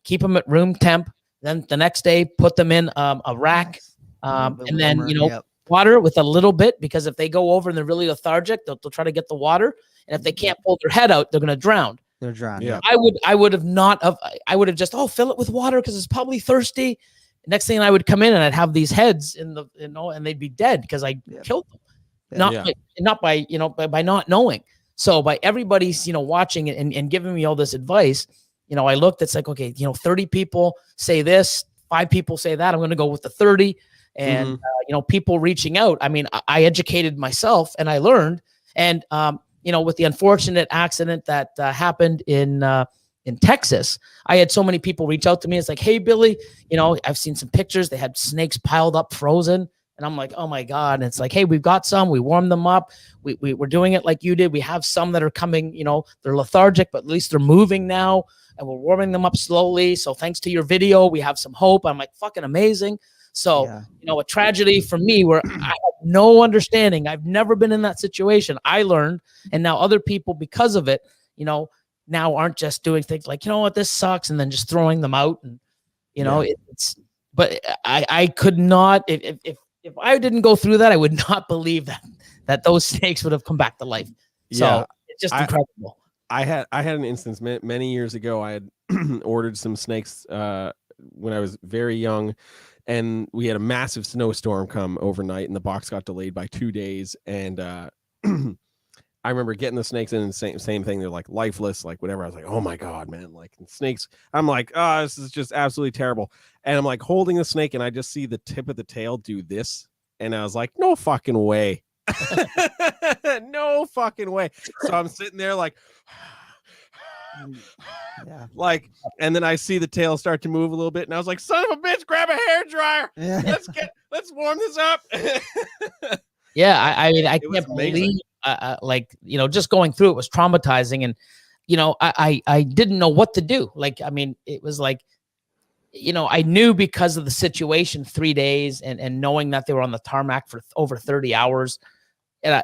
keep them at room temp. Then the next day, put them in a rack. And then, water with a little bit, because if they go over and they're really lethargic, they'll try to get the water. And if they can't pull their head out, they're going to drown. They're drowning. Yeah. I would have just, fill it with water because it's probably thirsty. Next thing I would come in and I'd have these heads in the, and they'd be dead because I killed them. Not by not knowing. So by everybody's, watching it and giving me all this advice, I looked, it's like, okay, 30 people say this, 5 people say that. I'm going to go with the 30. And, people reaching out. I mean, I educated myself and I learned. And, with the unfortunate accident that happened in Texas, I had so many people reach out to me. It's like, hey, Billy, I've seen some pictures. They had snakes piled up, frozen. And I'm like, oh my God. And it's like, hey, we've got some, we warmed them up. We're doing it like you did. We have some that are coming, they're lethargic, but at least they're moving now and we're warming them up slowly. So thanks to your video, we have some hope. I'm like, fucking amazing. So, a tragedy for me where I had no understanding. I've never been in that situation. I learned, and now other people, because of it, now aren't just doing things like, what, this sucks, and then just throwing them out. And, but I could not, if I didn't go through that, I would not believe that those snakes would have come back to life. So it's just incredible. I had an instance many years ago. I had ordered some snakes when I was very young, and we had a massive snowstorm come overnight, and the box got delayed by 2 days. And I remember getting the snakes in, and same thing. They're like lifeless, like whatever. I was like, oh my God, man! Like snakes. I'm like, oh, this is just absolutely terrible. And I'm like holding the snake, and I just see the tip of the tail do this, and I was like, no fucking way. No fucking way. So I'm sitting there like, like, and then I see the tail start to move a little bit, and I was like, son of a bitch, grab a hairdryer. Let's warm this up. I mean, I can't believe, just going through it was traumatizing. And, I didn't know what to do. Like, I mean, it was like, I knew because of the situation, 3 days and knowing that they were on the tarmac for over 30 hours. And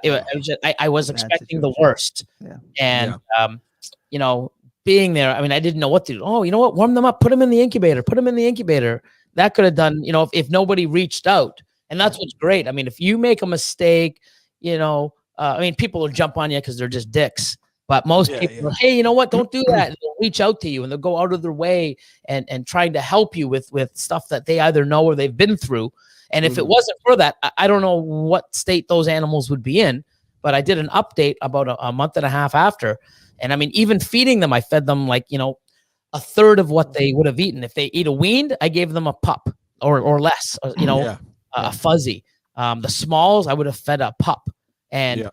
I was expecting the worst. And, being there, I mean, I didn't know what to do. Oh, you know what? Warm them up, put them in the incubator, That could have done, if nobody reached out. And that's what's great. I mean, if you make a mistake, I mean, people will jump on you because they're just dicks. But most people, hey, you know what? Don't do that. And they'll reach out to you and they'll go out of their way and trying to help you with stuff that they either know or they've been through. And if it wasn't for that, I don't know what state those animals would be in. But I did an update about a month and a half after. And I mean, even feeding them, I fed them like, a third of what they would have eaten. If they eat a weaned, I gave them a pup or less, a fuzzy. The smalls, I would have fed a pup. And,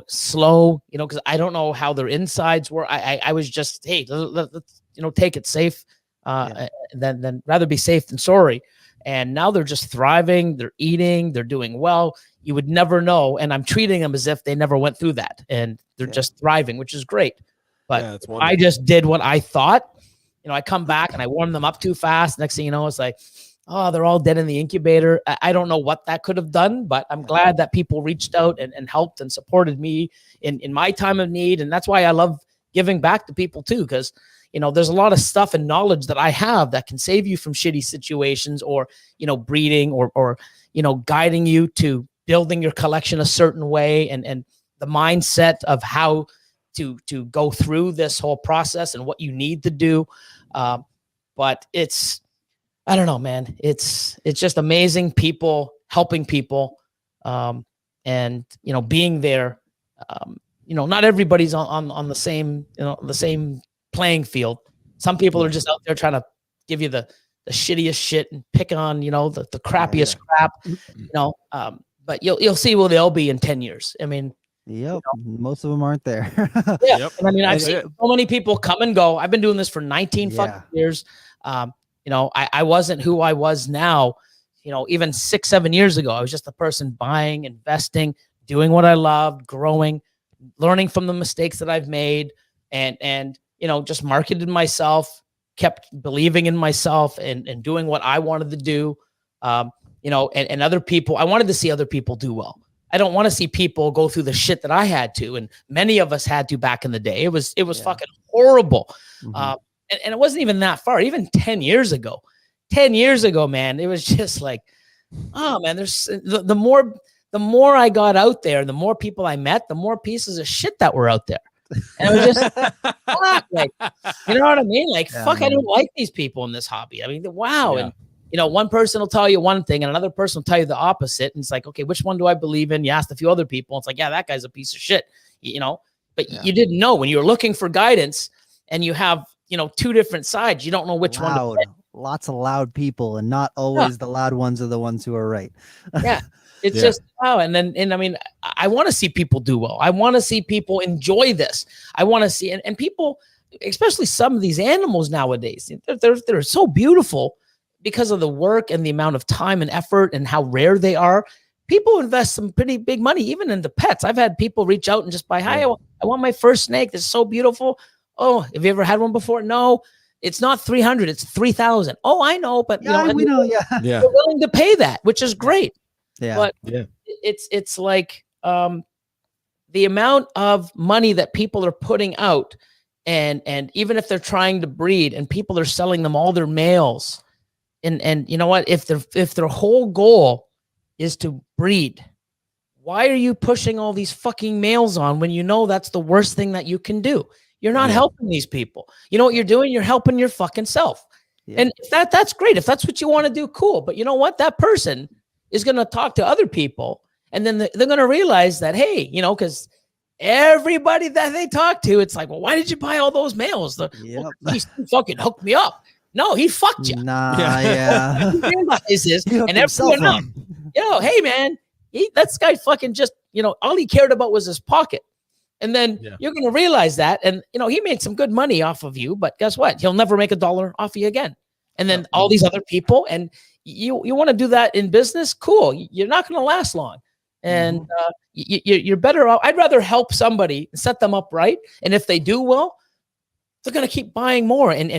slow, because I don't know how their insides were. I was just, hey, let's, take it safe. Then rather be safe than sorry. And now they're just thriving. They're eating. They're doing well. You would never know. And I'm treating them as if they never went through that. And they're just thriving, which is great. But I just did what I thought. I come back and I warm them up too fast. Next thing you know, it's like, oh, they're all dead in the incubator. I don't know what that could have done, but I'm glad that people reached out and helped and supported me in my time of need. And that's why I love giving back to people too, because there's a lot of stuff and knowledge that I have that can save you from shitty situations or, breeding or guiding you to building your collection a certain way and the mindset of how to go through this whole process and what you need to do. But I don't know, man, it's just amazing people helping people. And, being there, not everybody's on the same, the same playing field. Some people are just out there trying to give you the shittiest shit and pick on, the crappiest crap, but you'll see where they'll be in 10 years. I mean, most of them aren't there. And I mean, I've seen so many people come and go. I've been doing this for 19 fucking years. I wasn't who I was now, you know, even 6-7 years ago, I was just a person buying, investing, doing what I loved, growing, learning from the mistakes that I've made, and you know, just marketed myself, kept believing in myself, and doing what I wanted to do. You know, and other people, I wanted to see other people do well. I don't want to see people go through the shit that I had to, and many of us had to back in the day. It was fucking horrible. And it wasn't even that far, even 10 years ago. 10 years ago, man, it was just like, oh man, there's the more I got out there, the more people I met, the more pieces of shit that were out there. And it was just fuck, like, you know what I mean? Like, fuck, man. I don't like these people in this hobby. I mean, wow. Yeah. And you know, one person will tell you one thing and another person will tell you the opposite. And it's like, okay, which one do I believe in? You asked a few other people. It's like, yeah, that guy's a piece of shit, you know, but you didn't know when you were looking for guidance and you have, you know, two different sides. You don't know which one to pick. Lots of loud people, and not always the loud ones are the ones who are right. Yeah. It's just, wow. And I mean, I want to see people do well. I want to see people enjoy this. I want to see, and people, especially some of these animals nowadays, they're so beautiful because of the work and the amount of time and effort and how rare they are. People invest some pretty big money, even into pets. I've had people reach out and just buy, hi, I want my first snake. This is so beautiful. Oh, have you ever had one before? No, it's not 300, it's 3,000. Oh, I know, but you know, we know, they're willing to pay that, which is great. Yeah. But it's like the amount of money that people are putting out, and even if they're trying to breed and people are selling them all their males, and you know what, if their whole goal is to breed, why are you pushing all these fucking males on when you know that's the worst thing that you can do? You're not helping these people. You know what you're doing? You're helping your fucking self. And that's great. If that's what you want to do, cool. But you know what? That person is going to talk to other people, and then they're going to realize that, hey, you know, because everybody that they talk to, it's like, well, why did you buy all those males? Well, he fucking hooked me up. No, he fucked you. Nah, He realizes, and everyone else, you know, hey man, that guy fucking just, you know, all he cared about was his pocket. And then you're going to realize that, and you know, he made some good money off of you, but guess what? He'll never make $1 off of you again. And then all these other people, and you want to do that in business? Cool. You're not going to last long. And you're better off. I'd rather help somebody and set them up right. And if they do well, they're going to keep buying more and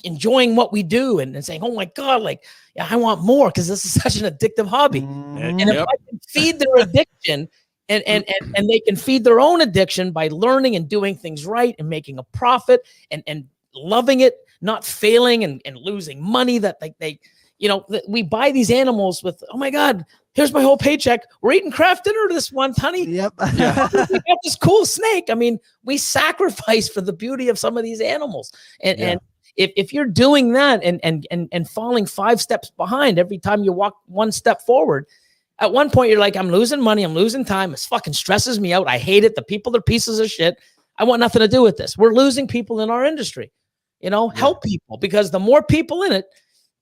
enjoying what we do, and saying, oh my God, like, yeah, I want more because this is such an addictive hobby. And if I can feed their addiction and they can feed their own addiction by learning and doing things right and making a profit and loving it, not failing and losing money that they you know, we buy these animals with, oh my God, here's my whole paycheck. We're eating craft dinner this month, honey. Yep. We got this cool snake. I mean, we sacrifice for the beauty of some of these animals. And if you're doing that and falling 5 steps behind every time you walk 1 step forward, at one point you're like, I'm losing money, I'm losing time. It fucking stresses me out. I hate it. The people are pieces of shit. I want nothing to do with this. We're losing people in our industry. You know, help people, because the more people in it,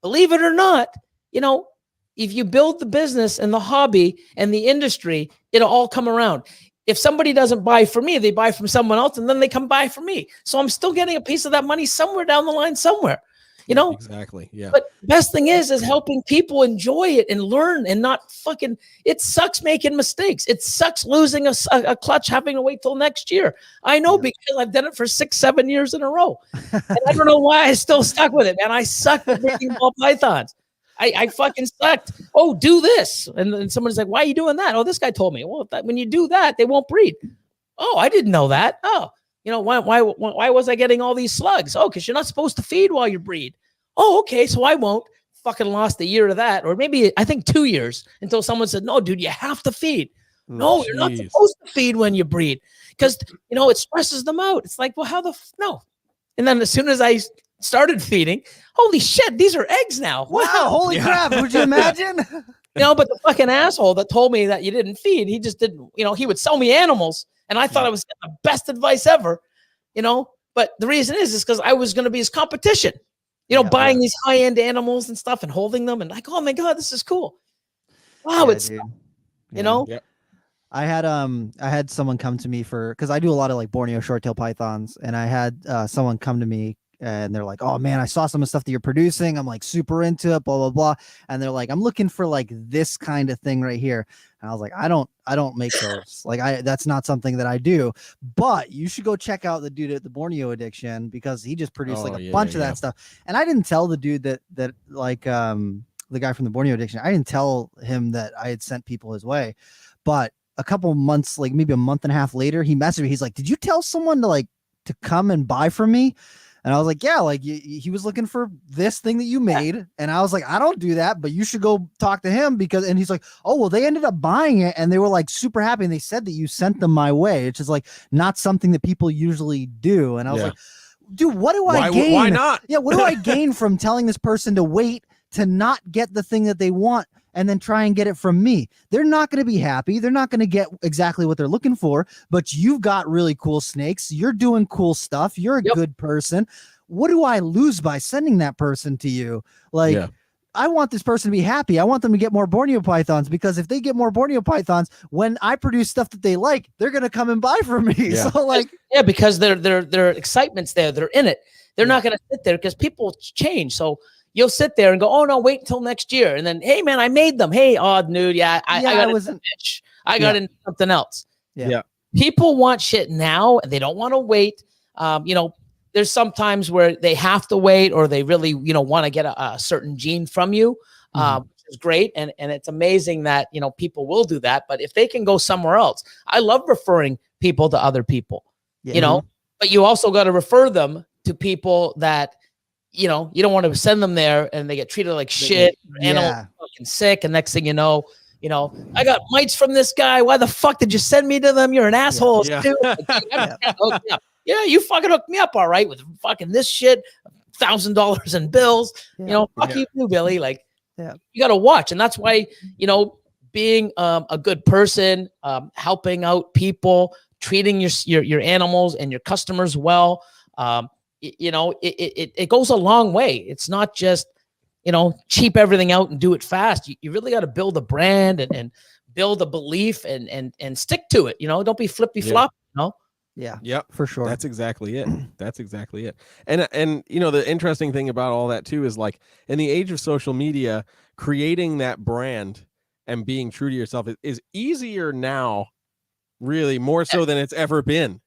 believe it or not, you know, if you build the business and the hobby and the industry, it'll all come around. If somebody doesn't buy from me, they buy from someone else, and then they come buy from me. So I'm still getting a piece of that money somewhere down the line somewhere, you know? Exactly. Yeah. But the best thing is helping people enjoy it and learn, and not fucking, it sucks making mistakes. It sucks losing a clutch, having to wait till next year. I know, because I've done it for 6-7 years in a row. And I don't know why I still stuck with it, man. I sucked at breeding ball pythons. I fucking sucked. Oh, do this. And then someone's like, why are you doing that? Oh, this guy told me. Well, when you do that, they won't breed. Oh, I didn't know that. Oh, you know, why was I getting all these slugs? Oh, because you're not supposed to feed while you breed. Oh, okay, so I won't. Fucking lost a year of that, or maybe I think 2 years, until someone said, no, dude, you have to feed. No, you're not supposed to feed when you breed, because, you know, it stresses them out. It's like, well, how no? And then as soon as I started feeding, holy shit, these are eggs now. Wow, holy crap. Would you imagine? You know, but the fucking asshole that told me that you didn't feed, he just didn't, you know, he would sell me animals, and I thought I was getting the best advice ever, you know, but the reason is because I was going to be his competition, you know, buying these high-end animals and stuff and holding them, and like, oh my God, this is cool. Wow. It's, dude. You know, I had someone come to me because I do a lot of like Borneo short-tailed pythons, and I had someone come to me and they're like, oh man, I saw some of the stuff that you're producing. I'm like super into it, blah, blah, blah. And they're like, I'm looking for like this kind of thing right here. And I was like, I don't make those. Like that's not something that I do, but you should go check out the dude at the Borneo Addiction, because he just produced like a bunch of that stuff. And I didn't tell the dude that like, the guy from the Borneo Addiction, I didn't tell him that I had sent people his way, but a couple months, like maybe a month and a half later, he messaged me. He's like, did you tell someone to come and buy from me? And I was like, yeah, like he was looking for this thing that you made. And I was like, I don't do that, but you should go talk to him, and he's like, oh, well, they ended up buying it and they were like super happy. And they said that you sent them my way, which is like not something that people usually do. And I was like, dude, what do I gain? Why not? Yeah. What do I gain from telling this person to wait to not get the thing that they want and then try and get it from me? They're not going to be happy. They're not going to get exactly what they're looking for, but you've got really cool snakes. You're doing cool stuff. You're a good person. What do I lose by sending that person to you? Like, I want this person to be happy. I want them to get more Borneo pythons, because if they get more Borneo pythons, when I produce stuff that they like, they're going to come and buy from me. Yeah. So like, because their excitement's there. They're in it. They're not going to sit there, because people change. So you'll sit there and go, oh no, wait until next year. And then, hey man, I made them. Hey, odd dude. Yeah. I got into something else. Yeah. People want shit now and they don't want to wait. There's sometimes where they have to wait, or they really, want to get a certain gene from you, which is great. And it's amazing that, people will do that. But if they can go somewhere else, I love referring people to other people, but you also got to refer them to people that, you don't want to send them there and they get treated like shit. Animals fucking sick. And next thing you know, I got mites from this guy. Why the fuck did you send me to them? You're an asshole. Yeah, you fucking hooked me up, all right, with fucking this shit, $1,000 in bills. Fuck you too, Billy. Like, you got to watch, and that's why being a good person, helping out people, treating your animals and your customers well, it goes a long way. It's not just cheap everything out and do it fast. You really got to build a brand and build a belief and stick to it. Don't be flippy flop. Yeah. Yep. For sure. That's exactly it. That's exactly it. And the interesting thing about all that too is, like, in the age of social media, creating that brand and being true to yourself is easier now, really more so than it's ever been.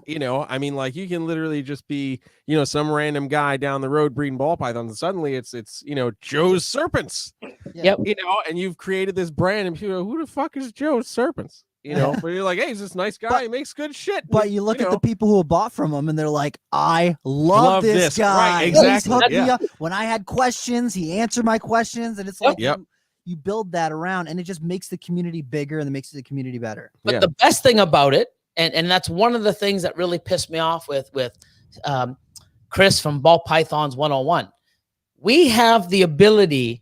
I mean, like, you can literally just be, some random guy down the road breeding ball pythons, and suddenly it's Joe's Serpents. Yep. And you've created this brand, and people go, who the fuck is Joe's Serpents? But you're like, hey, he's this nice guy. He makes good shit. But you look at the people who have bought from him, and they're like, I love this guy. Right, exactly. He's hooked me up. When I had questions, he answered my questions, and it's like, you build that around, and it just makes the community bigger, and it makes the community better. But the best thing about it, and that's one of the things that really pissed me off with Chris from Ball Pythons 101. We have the ability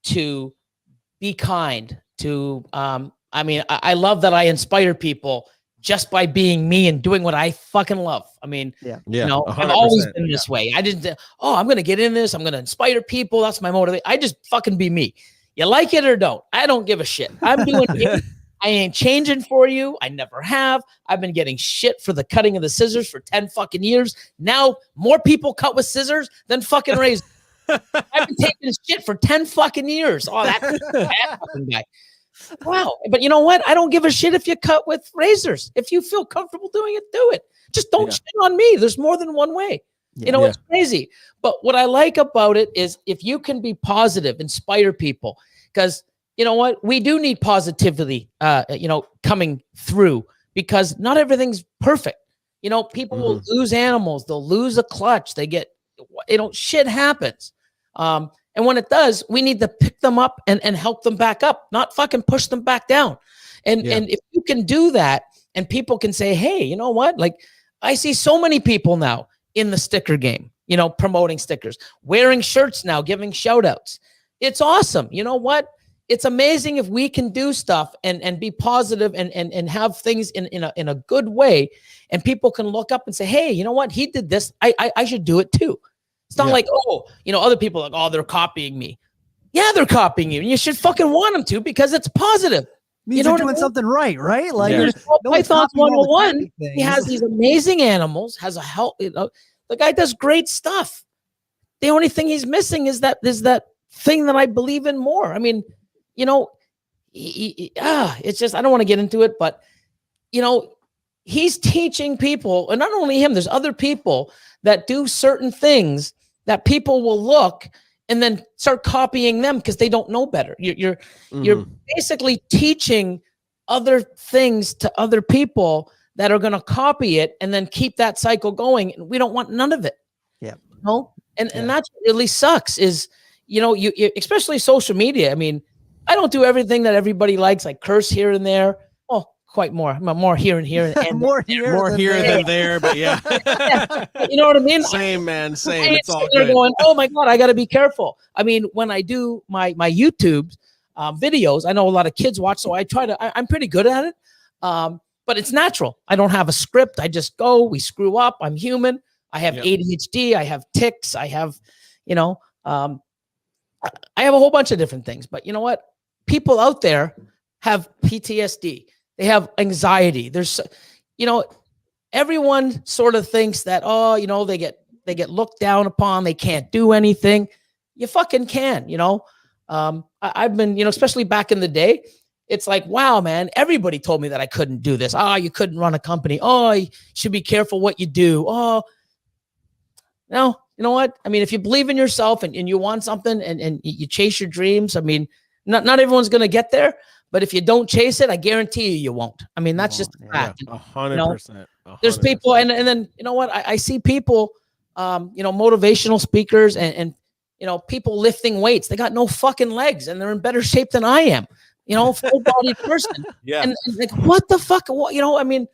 to be kind, to I love that I inspire people just by being me and doing what I fucking love. I mean, I've always been this way. I didn't, I'm going to get in this. I'm going to inspire people. That's my motivation. I just fucking be me. You like it or don't. I don't give a shit. I'm doing it. I ain't changing for you. I never have. I've been getting shit for the cutting of the scissors for 10 fucking years. Now more people cut with scissors than fucking razors. I've been taking shit for 10 fucking years. Oh, that fucking guy. Wow. But you know what? I don't give a shit if you cut with razors. If you feel comfortable doing it, do it. Just don't shit on me. There's more than one way. It's crazy. But what I like about it is if you can be positive, inspire people, because you know what? We do need positivity, coming through, because not everything's perfect. People will lose animals. They'll lose a clutch. They get, shit happens. And when it does, we need to pick them up and help them back up, not fucking push them back down. And if you can do that, and people can say, hey, you know what? Like, I see so many people now in the sticker game, promoting stickers, wearing shirts now, giving shout outs. It's awesome. You know what? It's amazing if we can do stuff and be positive and have things in a good way, and people can look up and say, hey, you know what? He did this. I should do it too. It's not like, other people are like, oh, they're copying me. Yeah, they're copying you. And you should fucking want them to, because it's positive. Means you're doing something right? Like, Pythons 101, he has these amazing animals, has a health, the The guy does great stuff. The only thing he's missing is that thing that I believe in more. I mean, you know, it's just, I don't want to get into it, but you know, he's teaching people, and not only him, there's other people that do certain things that people will look and then start copying them because they don't know better. You're basically teaching other things to other people that are going to copy it and then keep that cycle going. And we don't want none of it. Yeah. You know? And that's what really sucks is, you know, you especially social media. I mean, I don't do everything that everybody likes, like curse here and there. Well, quite more. I'm more here and here. And more here than there, but yeah. You know what I mean? Same, man. Same. It's all they're good. going, oh my God, I got to be careful. I mean, when I do my YouTube videos, I know a lot of kids watch, so I try to, I'm pretty good at it. But it's natural. I don't have a script. I just go, we screw up. I'm human. I have ADHD. I have tics. I have, you know, I have a whole bunch of different things, but you know what? People out there have PTSD. They have anxiety. There's, you know, everyone sort of thinks that, oh, you know, they get looked down upon. They can't do anything. You fucking can, you know? I've been, you know, especially back in the day, it's like, wow, man, everybody told me that I couldn't do this. Oh, you couldn't run a company. Oh, you should be careful what you do. Oh, no, you know what? I mean, if you believe in yourself and you want something and you chase your dreams, I mean, not everyone's going to get there, but if you don't chase it, I guarantee you won't. I mean, that's just a fact. 100%. There's people, and then, you know what? I see people, you know, motivational speakers and, you know, people lifting weights. They got no fucking legs and they're in better shape than I am, you know, full-bodied person. Yeah. And like, what the fuck? What, you know, I mean,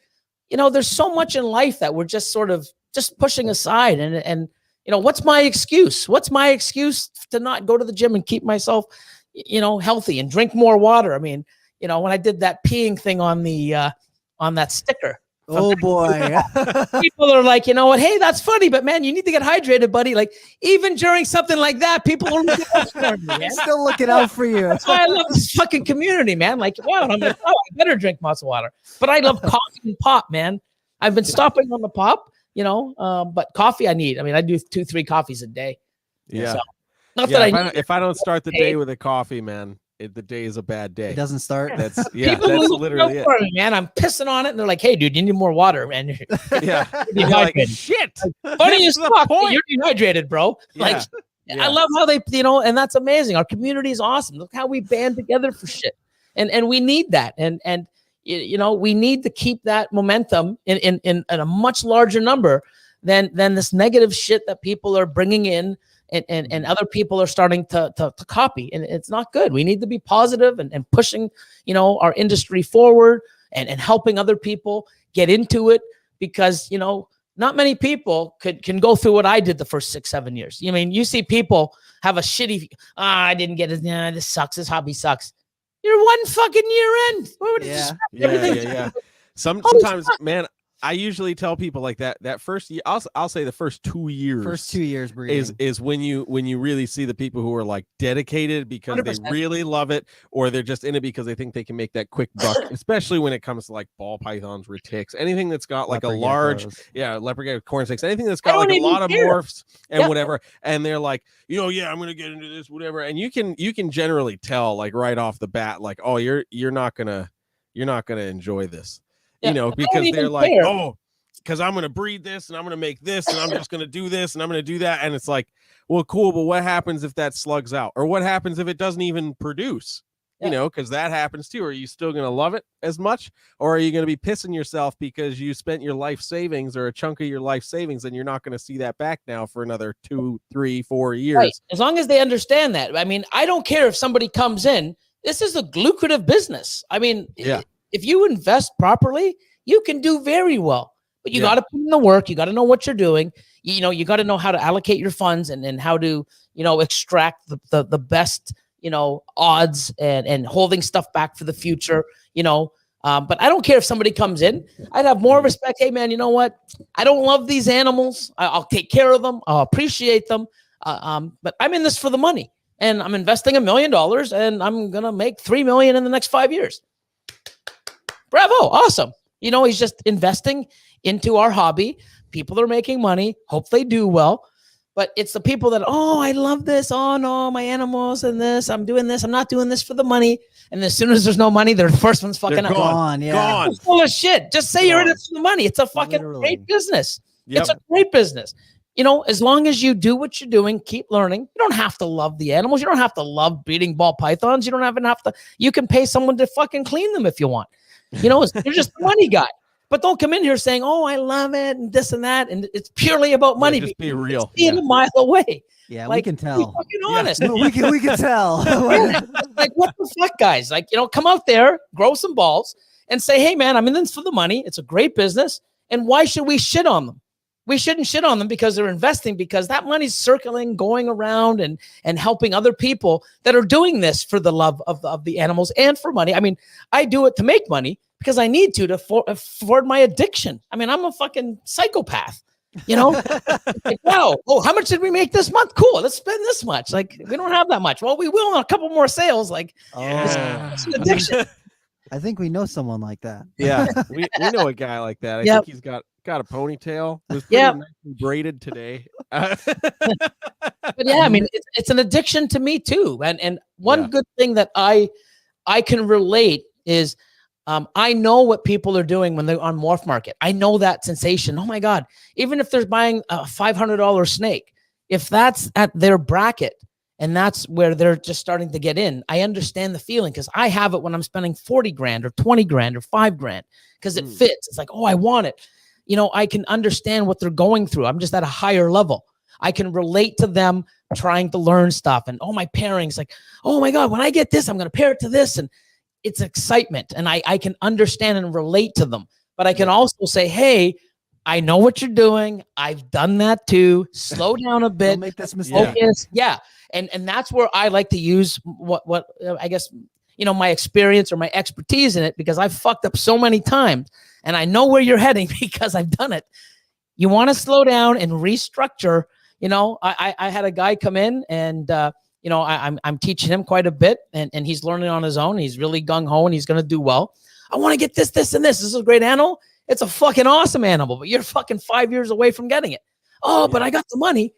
you know, there's so much in life that we're just sort of just pushing aside. And, you know, what's my excuse? What's my excuse to not go to the gym and keep myself, you know, healthy and drink more water? I mean, you know, when I did that peeing thing on the, on that sticker. Oh boy. People are like, you know what? Hey, that's funny, but man, you need to get hydrated, buddy. Like even during something like that, people are looking out for me, man. Still looking out for you. That's why I love this fucking community, man. Like, wow, I'm like, oh, I better drink lots of water. But I love coffee and pop, man. I've been stopping on the pop, you know, but coffee I need. I mean, I do 2-3 coffees a day. Yeah. So, not that if I don't start the day with a coffee, man, the day is a bad day. It doesn't start. That's People that's literally it. Me, man. I'm pissing on it, and they're like, "Hey, dude, you need more water, man." Yeah, you're like, shit. Funny as fuck. You're dehydrated, bro. Like, I love how they, you know, and that's amazing. Our community is awesome. Look how we band together for shit, and we need that, and you know, we need to keep that momentum in a much larger number than this negative shit that people are bringing in. And other people are starting to copy, and it's not good. We need to be positive and pushing, you know, our industry forward and helping other people get into it, because, you know, not many people can go through what I did the first 6-7 years. I mean, you see people have a shitty, I didn't get it. Nah, this sucks. This hobby sucks. You're one fucking year in. Yeah. Sometimes, man, I usually tell people like that first year, I'll say the first 2 years. First 2 years breeding. is when you really see the people who are like dedicated because 100%. They really love it, or they're just in it because they think they can make that quick buck, especially when it comes to like ball pythons, retics, anything that's got like a large, leopard gecko, corn snakes, anything that's got like a lot of morphs and whatever. And they're like, you know, I'm going to get into this, whatever. And you can generally tell like right off the bat, like, oh, you're not going to enjoy this. You know, because they're like, oh, because I'm going to breed this and I'm going to make this and I'm just going to do this and I'm going to do that. And it's like, well, cool. But what happens if that slugs out? Or what happens if it doesn't even produce? You know, because that happens too. Are you still going to love it as much? Or are you going to be pissing yourself because you spent your life savings or a chunk of your life savings and you're not going to see that back now for another 2, 3, 4 years? Right. As long as they understand that. I mean, I don't care if somebody comes in. This is a lucrative business. I mean, if you invest properly, you can do very well, but you got to put in the work. You got to know what you're doing. You know, you got to know how to allocate your funds and how to, you know, extract the best, you know, odds and holding stuff back for the future, you know. But I don't care if somebody comes in. I'd have more respect. Hey, man, you know what? I don't love these animals. I'll take care of them. I'll appreciate them. But I'm in this for the money, and I'm investing $1 million, and I'm going to make $3 million in the next 5 years. Bravo. Awesome. You know, he's just investing into our hobby. people are making money. Hope they do well. But it's the people that, oh, I love this. Oh, no, my animals and this. I'm doing this. I'm not doing this for the money. And as soon as there's no money, they're the first ones fucking gone. Yeah. Gone. It's full of shit. Just say you're in it for the money. It's a fucking great business. Yep. It's a great business. You know, as long as you do what you're doing, keep learning. You don't have to love the animals. You don't have to love beating ball pythons. You don't even have to. You can pay someone to fucking clean them if you want. You know, you're just the money guy. But don't come in here saying, "Oh, I love it," and this and that, and it's purely about money. Just be real. It's a mile away. Yeah, like, we can tell. Be fucking honest. Yeah. we can tell. Like, what the fuck, guys? Like, you know, come out there, grow some balls, and say, "Hey, man, I'm in this for the money. It's a great business, and why should we shit on them? We shouldn't shit on them because they're investing, because that money's circling, going around, and helping other people that are doing this for the love of the animals and for money. I mean, I do it to make money because I need to afford my addiction. I mean, I'm a fucking psychopath, you know? Like, wow. Oh, how much did we make this month? Cool. Let's spend this much. Like, we don't have that much. Well, we will on a couple more sales. Like, it's an addiction. I think we know someone like that. Yeah, we know a guy like that. I think he's got a ponytail. It was pretty nicely braided today. But yeah, I mean, it's an addiction to me too. And one good thing that I can relate is I know what people are doing when they're on Morph Market. I know that sensation. Oh my God. Even if they're buying a $500 snake, if that's at their bracket and that's where they're just starting to get in, I understand the feeling, because I have it when I'm spending 40 grand or 20 grand or 5 grand because it fits. It's like, oh, I want it. You know, I can understand what they're going through. I'm just at a higher level. I can relate to them trying to learn stuff. And my pairings, like, oh my God, when I get this, I'm going to pair it to this. And it's excitement. And I can understand and relate to them. But I can also say, hey, I know what you're doing. I've done that too. Slow down a bit. Don't make this mistake. Focus. Yeah. And that's where I like to use what I guess, you know, my experience or my expertise in it, because I've fucked up so many times and I know where you're heading because I've done it. You want to slow down and restructure. You know, I had a guy come in and, you know, I'm teaching him quite a bit, and he's learning on his own. He's really gung-ho and he's going to do well. I want to get this, and this. This is a great animal. It's a fucking awesome animal, but you're fucking 5 years away from getting it. Oh, but I got the money.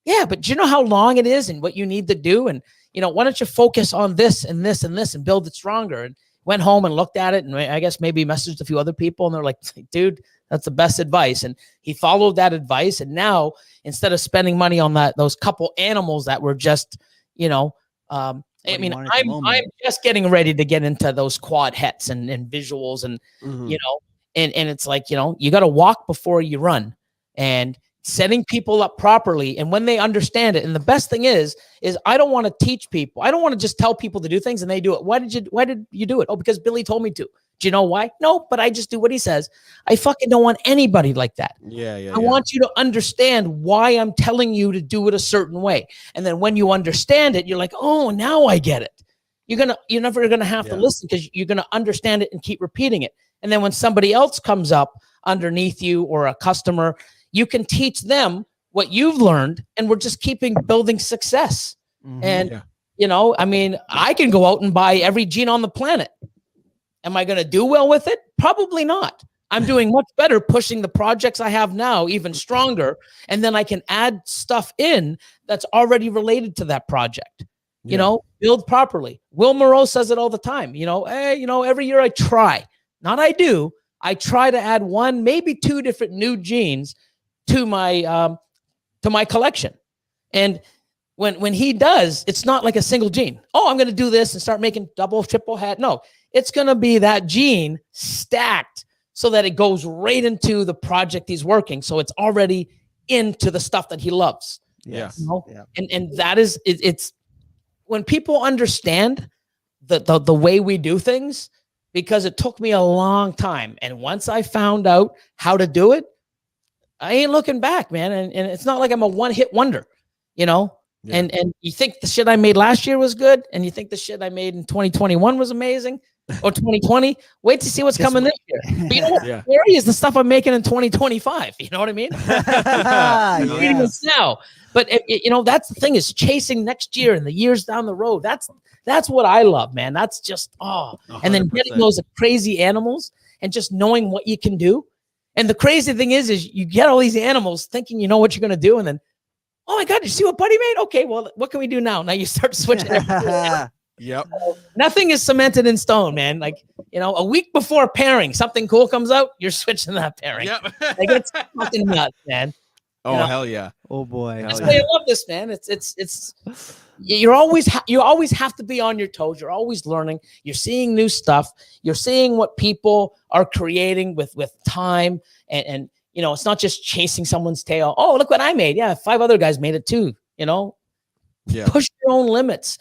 Yeah, but do you know how long it is and what you need to do? And, you know, why don't you focus on this and this and this and build it stronger? And went home and looked at it, and I guess maybe messaged a few other people, and they're like, dude, that's the best advice. And he followed that advice. And now, instead of spending money on those couple animals that were just, you know, I mean, I'm just getting ready to get into those quad hets and visuals and, you know, and it's like, you know, you got to walk before you run, and setting people up properly. And when they understand it, and the best thing is I don't want to teach people. I don't want to just tell people to do things and they do it. Why did you do it? Oh, because Billy told me to. Do you know why? No, but I just do what he says. I fucking don't want anybody like that. I want you to understand why I'm telling you to do it a certain way. And then when you understand it, you're like, oh, now I get it. You're never gonna have to listen, because you're gonna understand it and keep repeating it. And then when somebody else comes up underneath you or a customer, you can teach them what you've learned, and we're just building success. And you know, I mean, I can go out and buy every gene on the planet. Am I going to do well with it? Probably not. I'm doing much better pushing the projects I have now even stronger. And then I can add stuff in that's already related to that project. You know, build properly. Will Moreau says it all the time. You know, hey, you know, every year I try to add 1, maybe 2 different new genes to my collection. And when he does, it's not like a single gene. Oh, I'm going to do this and start making double, triple hat. No, it's going to be that gene stacked so that it goes right into the project he's working. So it's already into the stuff that he loves. Yes. You know? And that is, it's when people understand the way we do things, because it took me a long time. And once I found out how to do it, I ain't looking back, man. And it's not like I'm a one-hit wonder, you know? And you think the shit I made last year was good, and you think the shit I made in 2021 was amazing, or 2020. Wait to see what's coming this year. But you know what? Scary is the stuff I'm making in 2025. You know what I mean? Now, but you know, that's the thing, is chasing next year and the years down the road. That's what I love, man. That's just 100%. And then getting those crazy animals and just knowing what you can do. And the crazy thing is you get all these animals thinking you know what you're going to do. And then, oh my God, did you see what Buddy made? Okay, well, what can we do now? Now you start switching. Yep. Nothing is cemented in stone, man. Like, you know, a week before pairing, something cool comes out, you're switching that pairing. Yep. Like, it's fucking nuts, man. Oh, you know? hell yeah. Oh boy. That's why I love this, man. It's you always have to be on your toes. You're always learning. You're seeing new stuff. You're seeing what people are creating with time. And you know, it's not just chasing someone's tail. Oh, look what I made. Yeah, 5 other guys made it too. You know, push your own limits.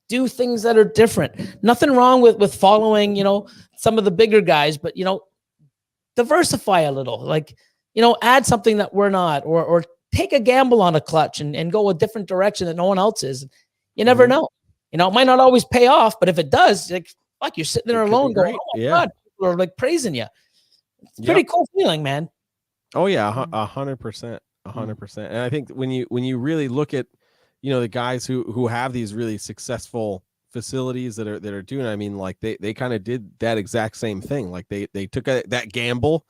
Do things that are different. Nothing wrong with following, you know, some of the bigger guys, but, you know, diversify a little. Like, you know, add something that we're not, or take a gamble on a clutch and go a different direction that no one else is. You never know. You know, it might not always pay off, but if it does, like, fuck, you're sitting there alone going, oh my God, people are like praising you. It's pretty cool feeling, man. Oh yeah, 100%, 100%. And I think when you really look at, you know, the guys who have these really successful facilities that are doing, I mean, like they kind of did that exact same thing. Like they took that gamble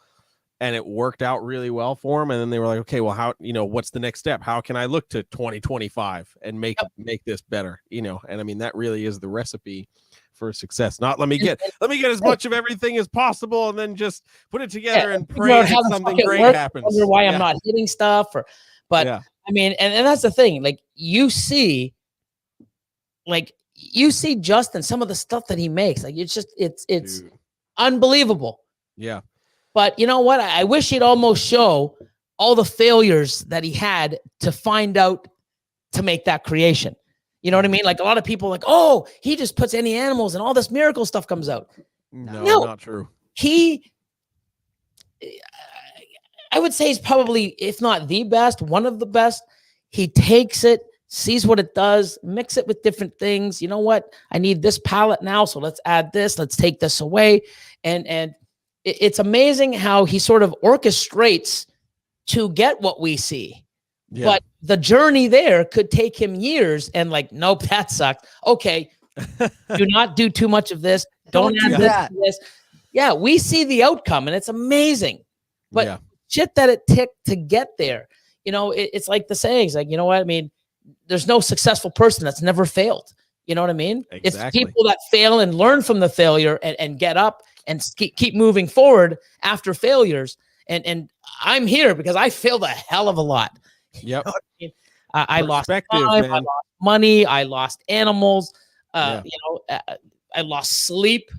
and it worked out really well for them. And then they were like, okay, well, how, you know, what's the next step? How can I look to 2025 and make this better? You know, and I mean, that really is the recipe for success. Not let me get as much of everything as possible and then just put it together and pray that something great happens. Wonder why I'm not hitting stuff, but I mean, and that's the thing. Like you see Justin, some of the stuff that he makes, like it's Dude. Unbelievable. Yeah. But you know what? I wish he'd almost show all the failures that he had to find out to make that creation. You know what I mean? Like a lot of people like, oh, he just puts any animals and all this miracle stuff comes out. No, not true. I would say he's probably, if not the best, one of the best. He takes it, sees what it does, mix it with different things. You know what? I need this palette now, so let's add this. Let's take this away. And it's amazing how he sort of orchestrates to get what we see. Yeah. But the journey there could take him years and like, nope, that sucked. Okay, do not do too much of this. Don't add this to this. Yeah, we see the outcome and it's amazing. But shit that it took to get there. You know, it's like the sayings, like, you know what I mean? There's no successful person that's never failed. You know what I mean? Exactly. It's people that fail and learn from the failure and get up and keep moving forward after failures. And I'm here because I failed a hell of a lot. Yep. You know what I mean? I lost time, I lost money, I lost animals, you know, I lost sleep.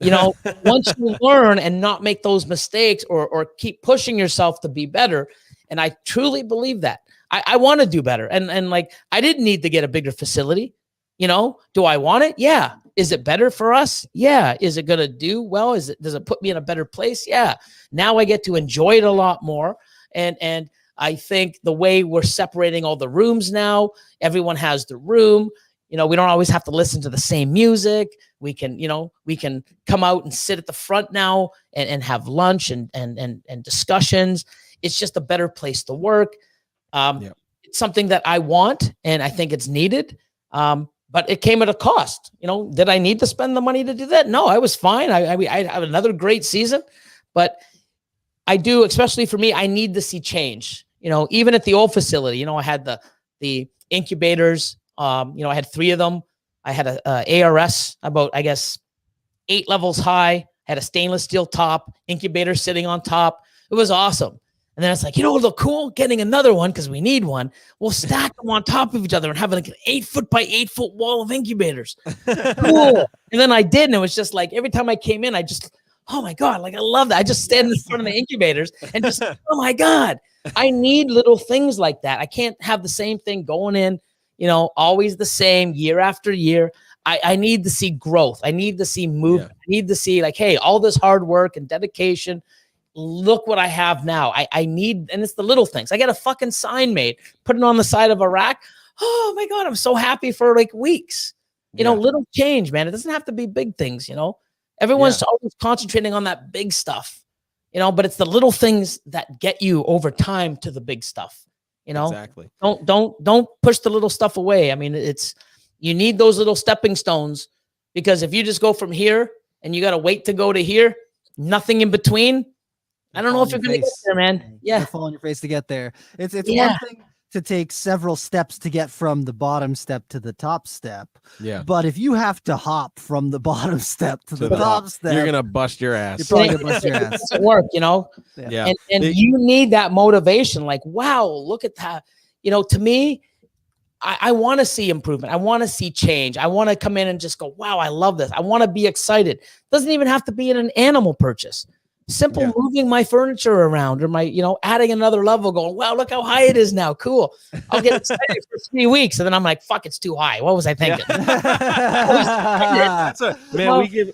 You know, once you learn and not make those mistakes or keep pushing yourself to be better. And I truly believe that. I want to do better. And like, I didn't need to get a bigger facility. You know, do I want it? Yeah. Is it better for us? Yeah. Is it going to do well? Does it put me in a better place? Yeah. Now I get to enjoy it a lot more. And I think the way we're separating all the rooms now, everyone has the room. You know, we don't always have to listen to the same music. We can, you know, come out and sit at the front now and have lunch and discussions. It's just a better place to work. It's something that I want, and I think it's needed. But it came at a cost. You know, did I need to spend the money to do that? No, I was fine. I have another great season, but I do, especially for me, I need to see change. You know, even at the old facility, you know, I had the incubators. You know, I had 3 of them. I had a ARS about, I guess, 8 levels high, had a stainless steel top, incubator sitting on top. It was awesome. And then it's like, you know, look cool, getting another one because we need one. We'll stack them on top of each other and have like an 8-foot by 8-foot wall of incubators. Cool. And then I did, and it was just like every time I came in, I just, oh my God, like I love that. I just stand in front of the incubators and just, oh my God, I need little things like that. I can't have the same thing going in, you know, always the same year after year. I need to see growth. I need to see movement. I need to see like, hey, all this hard work and dedication, look what I have now. I need, and it's the little things. I got a fucking sign made, put it on the side of a rack. Oh my God, I'm so happy for like weeks. You know, little change, man. It doesn't have to be big things, you know. Everyone's always concentrating on that big stuff, you know, but it's the little things that get you over time to the big stuff, you know. Exactly. Don't push the little stuff away. I mean, you need those little stepping stones, because if you just go from here and you got to wait to go to here, nothing in between, I don't know if you're going to get there, man. Yeah. Fall on your face to get there. It's one thing to take several steps to get from the bottom step to the top step. Yeah. But if you have to hop from the bottom step to the top step, you're gonna bust your ass. You're probably gonna bust your ass. It doesn't work, you know? Yeah. And you need that motivation. Like, wow, look at that. You know, to me, I want to see improvement. I want to see change. I want to come in and just go, wow, I love this. I want to be excited. Doesn't even have to be in an animal purchase. Simple moving my furniture around or my, adding another level going, wow, look how high it is now. Cool. I'll get excited for 3 weeks. And then I'm like, fuck, it's too high. What was I thinking?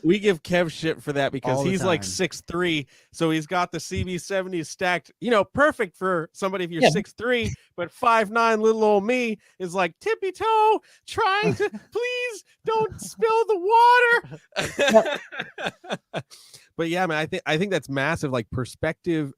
We give Kev shit for that because he's like 6'3", so he's got the CB70 stacked, perfect for somebody if you're 6'3", but 5'9", little old me is like tippy toe trying to please don't spill the water. But yeah, man, I think that's massive. Like perspective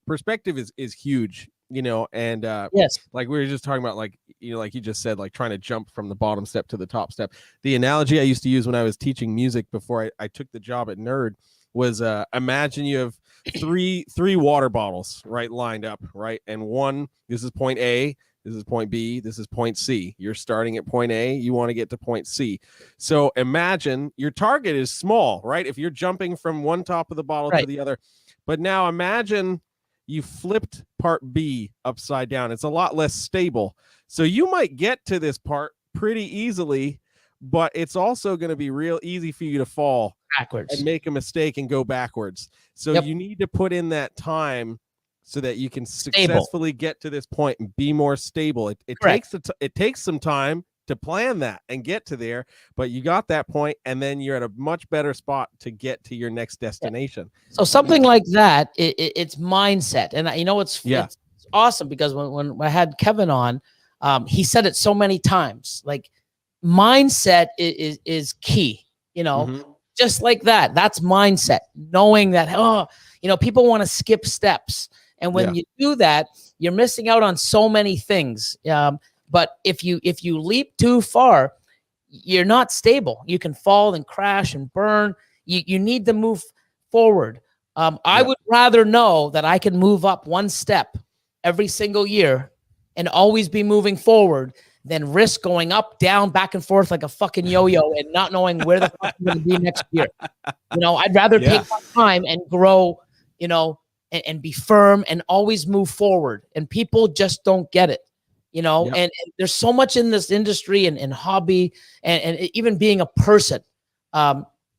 is huge, and yes, like we were just talking about, like, like you just said, like trying to jump from the bottom step to the top step. The analogy I used to use when I was teaching music before I took the job at Nerd was imagine you have three water bottles, right, lined up, right, and one, this is point A, this is point B, this is point C. You're starting at point A, you want to get to point C. So imagine your target is small, right? If you're jumping from one top of the bottle to the other. But now imagine you flipped part B upside down. It's a lot less stable. So you might get to this part pretty easily, but it's also going to be real easy for you to fall backwards and make a mistake and go backwards. So you need to put in that time so that you can successfully get to this point and be more stable. It takes some time to plan that and get to there, but you got that point, and then you're at a much better spot to get to your next destination. So something like that, it's mindset, and it's awesome because when I had Kevin on, he said it so many times. Like mindset is key. Just like that. That's mindset. Knowing that people want to skip steps. And when you do that, you're missing out on so many things. But if you leap too far, you're not stable. You can fall and crash and burn. You need to move forward. I would rather know that I can move up one step every single year and always be moving forward than risk going up, down, back and forth like a fucking yo-yo and not knowing where the fuck I'm going to be next year. I'd rather take my time and grow, and be firm and always move forward. And people just don't get it, and there's so much in this industry and hobby and even being a person,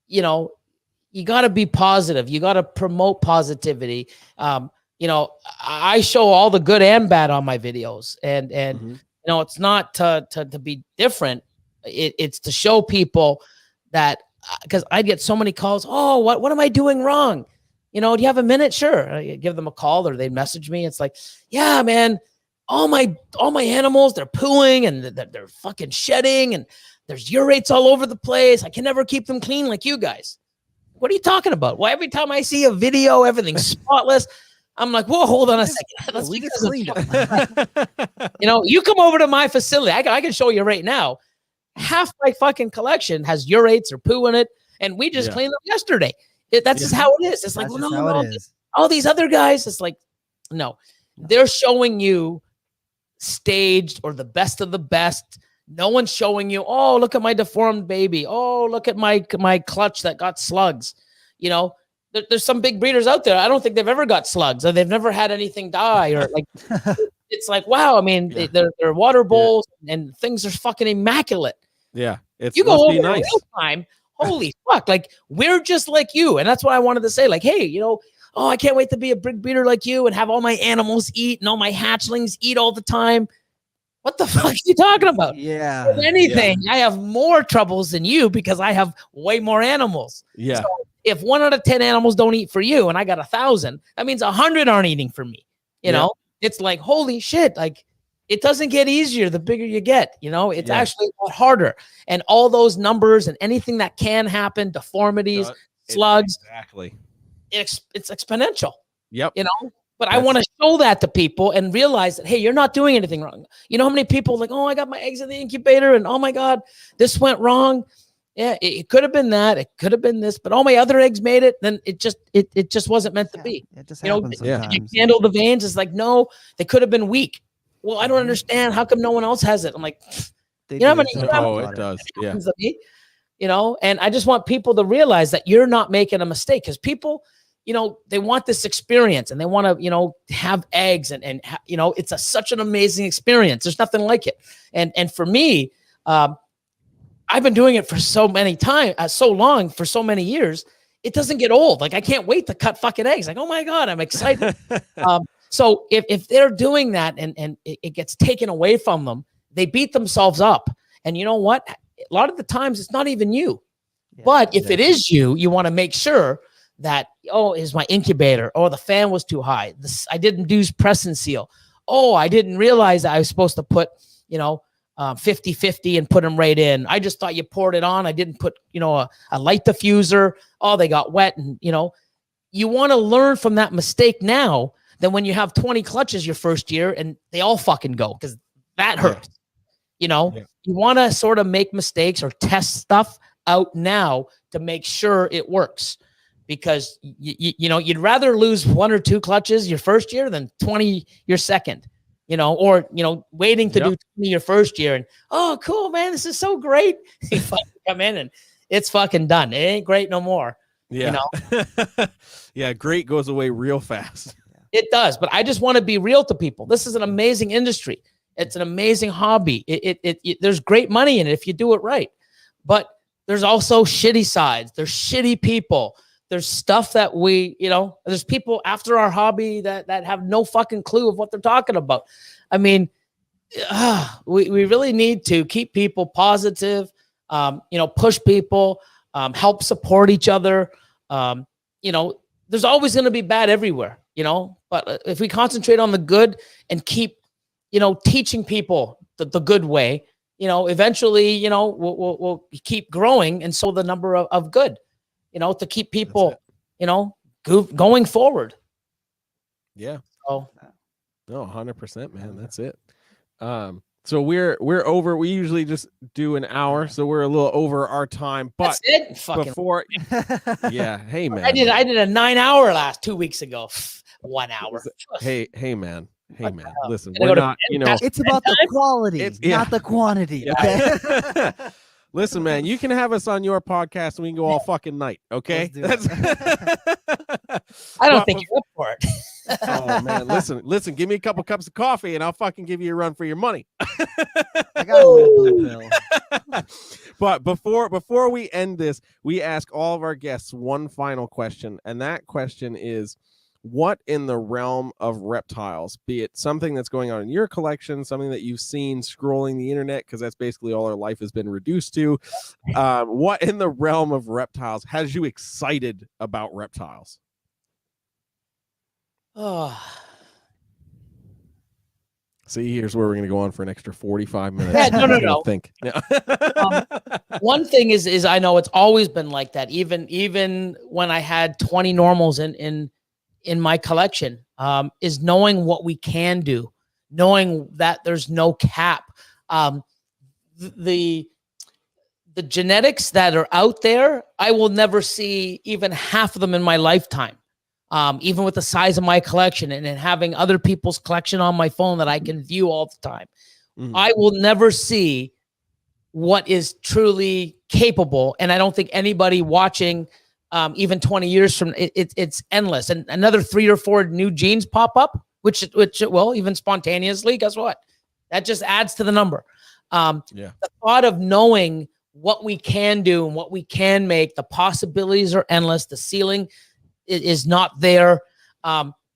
you got to be positive. You got to promote positivity. I show all the good and bad on my videos and it's not to be different. It's to show people that, because I get so many calls. Oh, what am I doing wrong? Do you have a minute? Sure. I give them a call or they message me. It's like, yeah, man, all my animals, they're pooing and they're fucking shedding and there's urates all over the place. I can never keep them clean like you guys. What are you talking about? Well, every time I see a video, everything's spotless. I'm like, whoa, hold on a second. We just cleaned them. You come over to my facility. I can show you right now. Half my fucking collection has urates or poo in it. And we just cleaned them yesterday. That's just how it is. It's like, well, no, all these other guys, it's like, no, they're showing you staged or the best of the best. No one's showing you, oh, look at my deformed baby. Oh, look at my clutch that got slugs. There's some big breeders out there. I don't think they've ever got slugs or they've never had anything die or like, it's like, wow. I mean, they're water bowls and things are fucking immaculate. Yeah. You go over in real time. Holy fuck. Like, we're just like you. And that's what I wanted to say. Like, hey, I can't wait to be a big breeder like you and have all my animals eat and all my hatchlings eat all the time. What the fuck are you talking about? Yeah. If anything, I have more troubles than you because I have way more animals. Yeah. So if 1 out of 10 animals don't eat for you and I got 1,000, that means 100 aren't eating for me. It's like, holy shit. Like, it doesn't get easier the bigger you get. It's actually a lot harder. And all those numbers and anything that can happen, deformities, slugs. Exactly. It's exponential. Yep. But I want to show that to people and realize that, hey, you're not doing anything wrong. How many people like, oh, I got my eggs in the incubator and oh my God, this went wrong. Yeah, it could have been that. It could have been this, but all my other eggs made it. Then it just wasn't meant to be. It just happens sometimes. Did you handle the veins? It's like, no, they could have been weak. Well, I don't understand. How come no one else has it? I'm like, They you know how do. many? Oh, it does. Yeah. You know, and I just want people to realize that you're not making a mistake, because people, you know, they want this experience and they want to, you know, have eggs and you know, it's such an amazing experience. There's nothing like it. And for me, I've been doing it for so long, for so many years. It doesn't get old. Like, I can't wait to cut fucking eggs. Like, oh my God, I'm excited. So if they're doing that and it gets taken away from them, they beat themselves up. And you know what? A lot of the times it's not even you. Yeah, but if it is you, you want to make sure that, oh, is my incubator? Oh, the fan was too high. I didn't do press and seal. Oh, I didn't realize that I was supposed to put, you know, 50-50 and put them right in. I just thought you poured it on. I didn't put, you know, a light diffuser. Oh, they got wet. And, you know, you want to learn from that mistake now than when you have 20 clutches your first year and they all fucking go, because that hurts. You know, you want to sort of make mistakes or test stuff out now to make sure it works, because you know, you'd rather lose 1 or 2 clutches your first year than 20 your second, you know, or, you know, waiting to do 20 your first year and, oh, cool, man, this is so great. You fucking come in and it's fucking done. It ain't great no more. Yeah. You know? Yeah. Great goes away real fast. It does. But I just want to be real to people. This is an amazing industry. It's an amazing hobby. There's great money in it if you do it right. But there's also shitty sides. There's shitty people. There's stuff that we, you know, there's people after our hobby that have no fucking clue of what they're talking about. I mean, we really need to keep people positive, you know, push people, help support each other. You know, there's always going to be bad everywhere, you know, but if we concentrate on the good and keep, you know, teaching people the good way, you know, eventually, you know, we'll keep growing. And so the number of good, you know, to keep people, you know, going forward. Yeah. Oh, no, 100%, man. That's it. So we're over. We usually just do an hour, so we're a little over our time. But that's it. Before, yeah. Hey, man. I did a 9-hour 2 weeks ago. 1 hour. Hey, man. Hey, man. Listen, we're not. You know, it's about the quality, not the quantity. Yeah. Okay. Listen, man, you can have us on your podcast and we can go all fucking night. Okay. I don't think you're up for it. Oh man, listen, give me a couple cups of coffee and I'll fucking give you a run for your money. I got a blue pill. But before we end this, we ask all of our guests one final question, and that question is, what in the realm of reptiles, be it something that's going on in your collection, something that you've seen scrolling the internet, because that's basically all our life has been reduced to, what in the realm of reptiles has you excited about reptiles? Oh. See, here's where we're going to go on for an extra 45 minutes. Yeah, no. Think. Yeah. One thing is I know it's always been like that. Even when I had 20 normals in my collection, is knowing what we can do, knowing that there's no cap. The genetics that are out there, I will never see even half of them in my lifetime. Even with the size of my collection and having other people's collection on my phone that I can view all the time. Mm-hmm. I will never see what is truly capable. And I don't think anybody watching, even 20 years from it's endless. And another 3 or 4 new genes pop up, which it will, even spontaneously. Guess what? That just adds to the number. The thought of knowing what we can do and what we can make, the possibilities are endless. The ceiling is not there.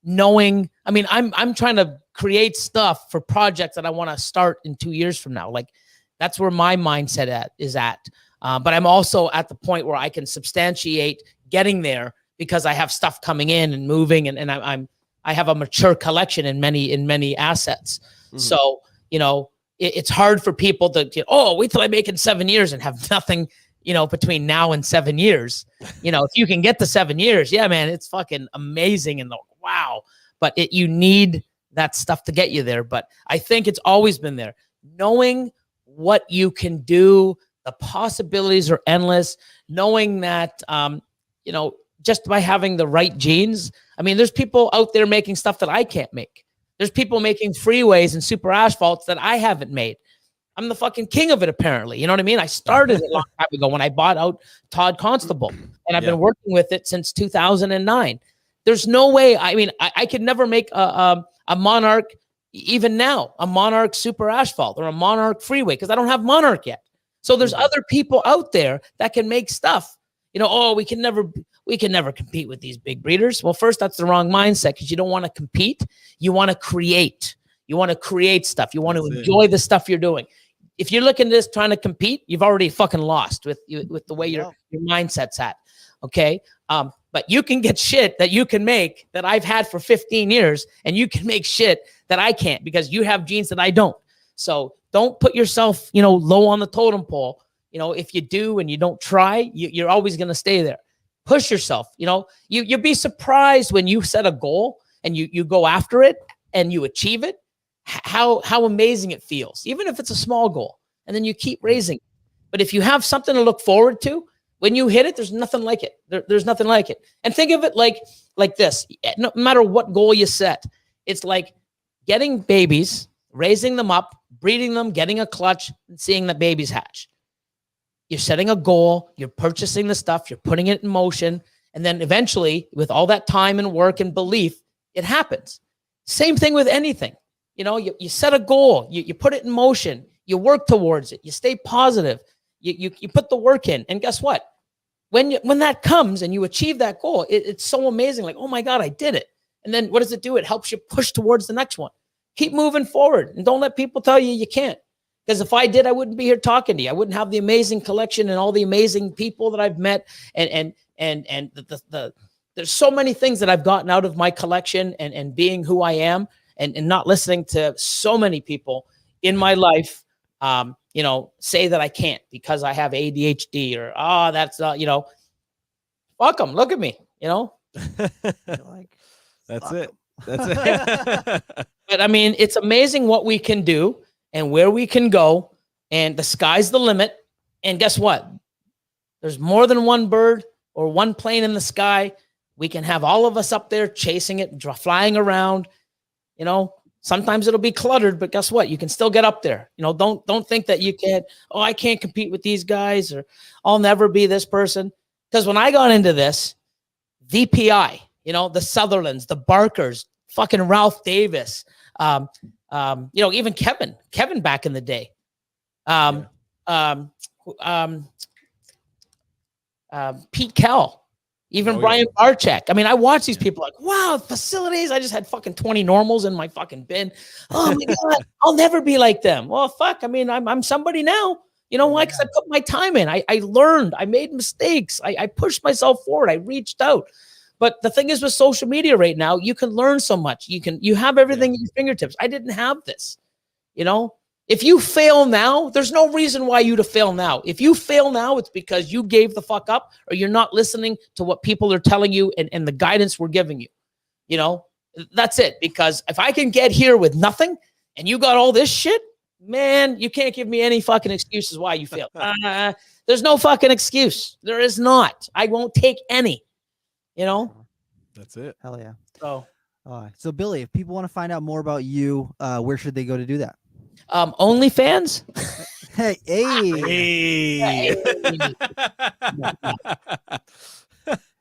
Knowing, I mean, I'm trying to create stuff for projects that I want to start in 2 years from now. Like, that's where my mindset is at. But I'm also at the point where I can substantiate getting there because I have stuff coming in and moving, and I have a mature collection in many assets. Mm-hmm. So, you know, it's hard for people to, wait till I make it in 7 years and have nothing, between now and 7 years. If you can get to 7 years, yeah, man, it's fucking amazing. And wow, but you need that stuff to get you there. But I think it's always been there. Knowing what you can do, The possibilities are endless. Knowing that, you know, just by having the right genes. I mean, there's people out there making stuff that I can't make. There's people making freeways and super asphalts that I haven't made. I'm the fucking king of it, apparently. You know what I mean? I started it a long time ago when I bought out Todd Constable, and I've been working with it since 2009. There's no way. I mean, I could never make a Monarch, even now, a Monarch super asphalt or a Monarch freeway, because I don't have Monarch yet. So there's other people out there that can make stuff. You know, oh, we can never compete with these big breeders. Well, first, that's the wrong mindset, because you don't want to compete. You want to create. You want to create stuff. You want to enjoy the stuff you're doing. If you're looking at this trying to compete, you've already fucking lost with the way your mindset's at. Okay. But you can get shit that you can make that I've had for 15 years, and you can make shit that I can't, because you have genes that I don't. So don't put yourself, you know, low on the totem pole. You know, if you do and you don't try, you're always going to stay there. Push yourself. You know, you'll be surprised when you set a goal and you go after it and you achieve it, how amazing it feels, even if it's a small goal, and then you keep raising. But if you have something to look forward to, when you hit it, there's nothing like it. There's nothing like it. And think of it like this. No matter what goal you set, it's like getting babies, raising them up, breeding them, getting a clutch, and seeing the babies hatch. You're setting a goal, you're purchasing the stuff, you're putting it in motion, and then eventually, with all that time and work and belief, it happens. Same thing with anything. You know, you set a goal, you put it in motion, you work towards it, you stay positive, you put the work in, and guess what? When that comes and you achieve that goal, it's so amazing. Like, oh my God, I did it. And then what does it do? It helps you push towards the next one. Keep moving forward, and don't let people tell you you can't. Because if I did, I wouldn't be here talking to you. I wouldn't have the amazing collection and all the amazing people that I've met. And there's so many things that I've gotten out of my collection and being who I am, and not listening to so many people in my life, you know, say that I can't because I have ADHD or, oh, that's not, you know, fuck them. Look at me, you know. That's it. That's it. But I mean, it's amazing what we can do and where we can go, and the sky's the limit. And guess what? There's more than one bird or one plane in the sky. We can have all of us up there chasing it, flying around. You know, sometimes it'll be cluttered, but guess what? You can still get up there. You know, don't think that you can't, oh, I can't compete with these guys, or I'll never be this person. Because when I got into this, VPI, you know, the Sutherlands, the Barkers, fucking Ralph Davis, you know, even Kevin back in the day, Pete Kell, even Brian Barczyk. I mean, I watch these people like, wow, facilities. I just had fucking 20 normals in my fucking bin. Oh my God, I'll never be like them. Well, fuck. I mean, I'm somebody now. You know why? Because I put my time in. I learned. I made mistakes. I pushed myself forward. I reached out. But the thing is, with social media right now, you can learn so much. You have everything at your fingertips. I didn't have this. You know, if you fail now, there's no reason why you to fail now. If you fail now, it's because you gave the fuck up, or you're not listening to what people are telling you and the guidance we're giving you. You know, that's it. Because if I can get here with nothing and you got all this shit, man, you can't give me any fucking excuses why you failed. There's no fucking excuse. There is not. I won't take any. You know, that's it. Hell yeah. So Billy, if people want to find out more about you, where should they go to do that? OnlyFans. Hey. I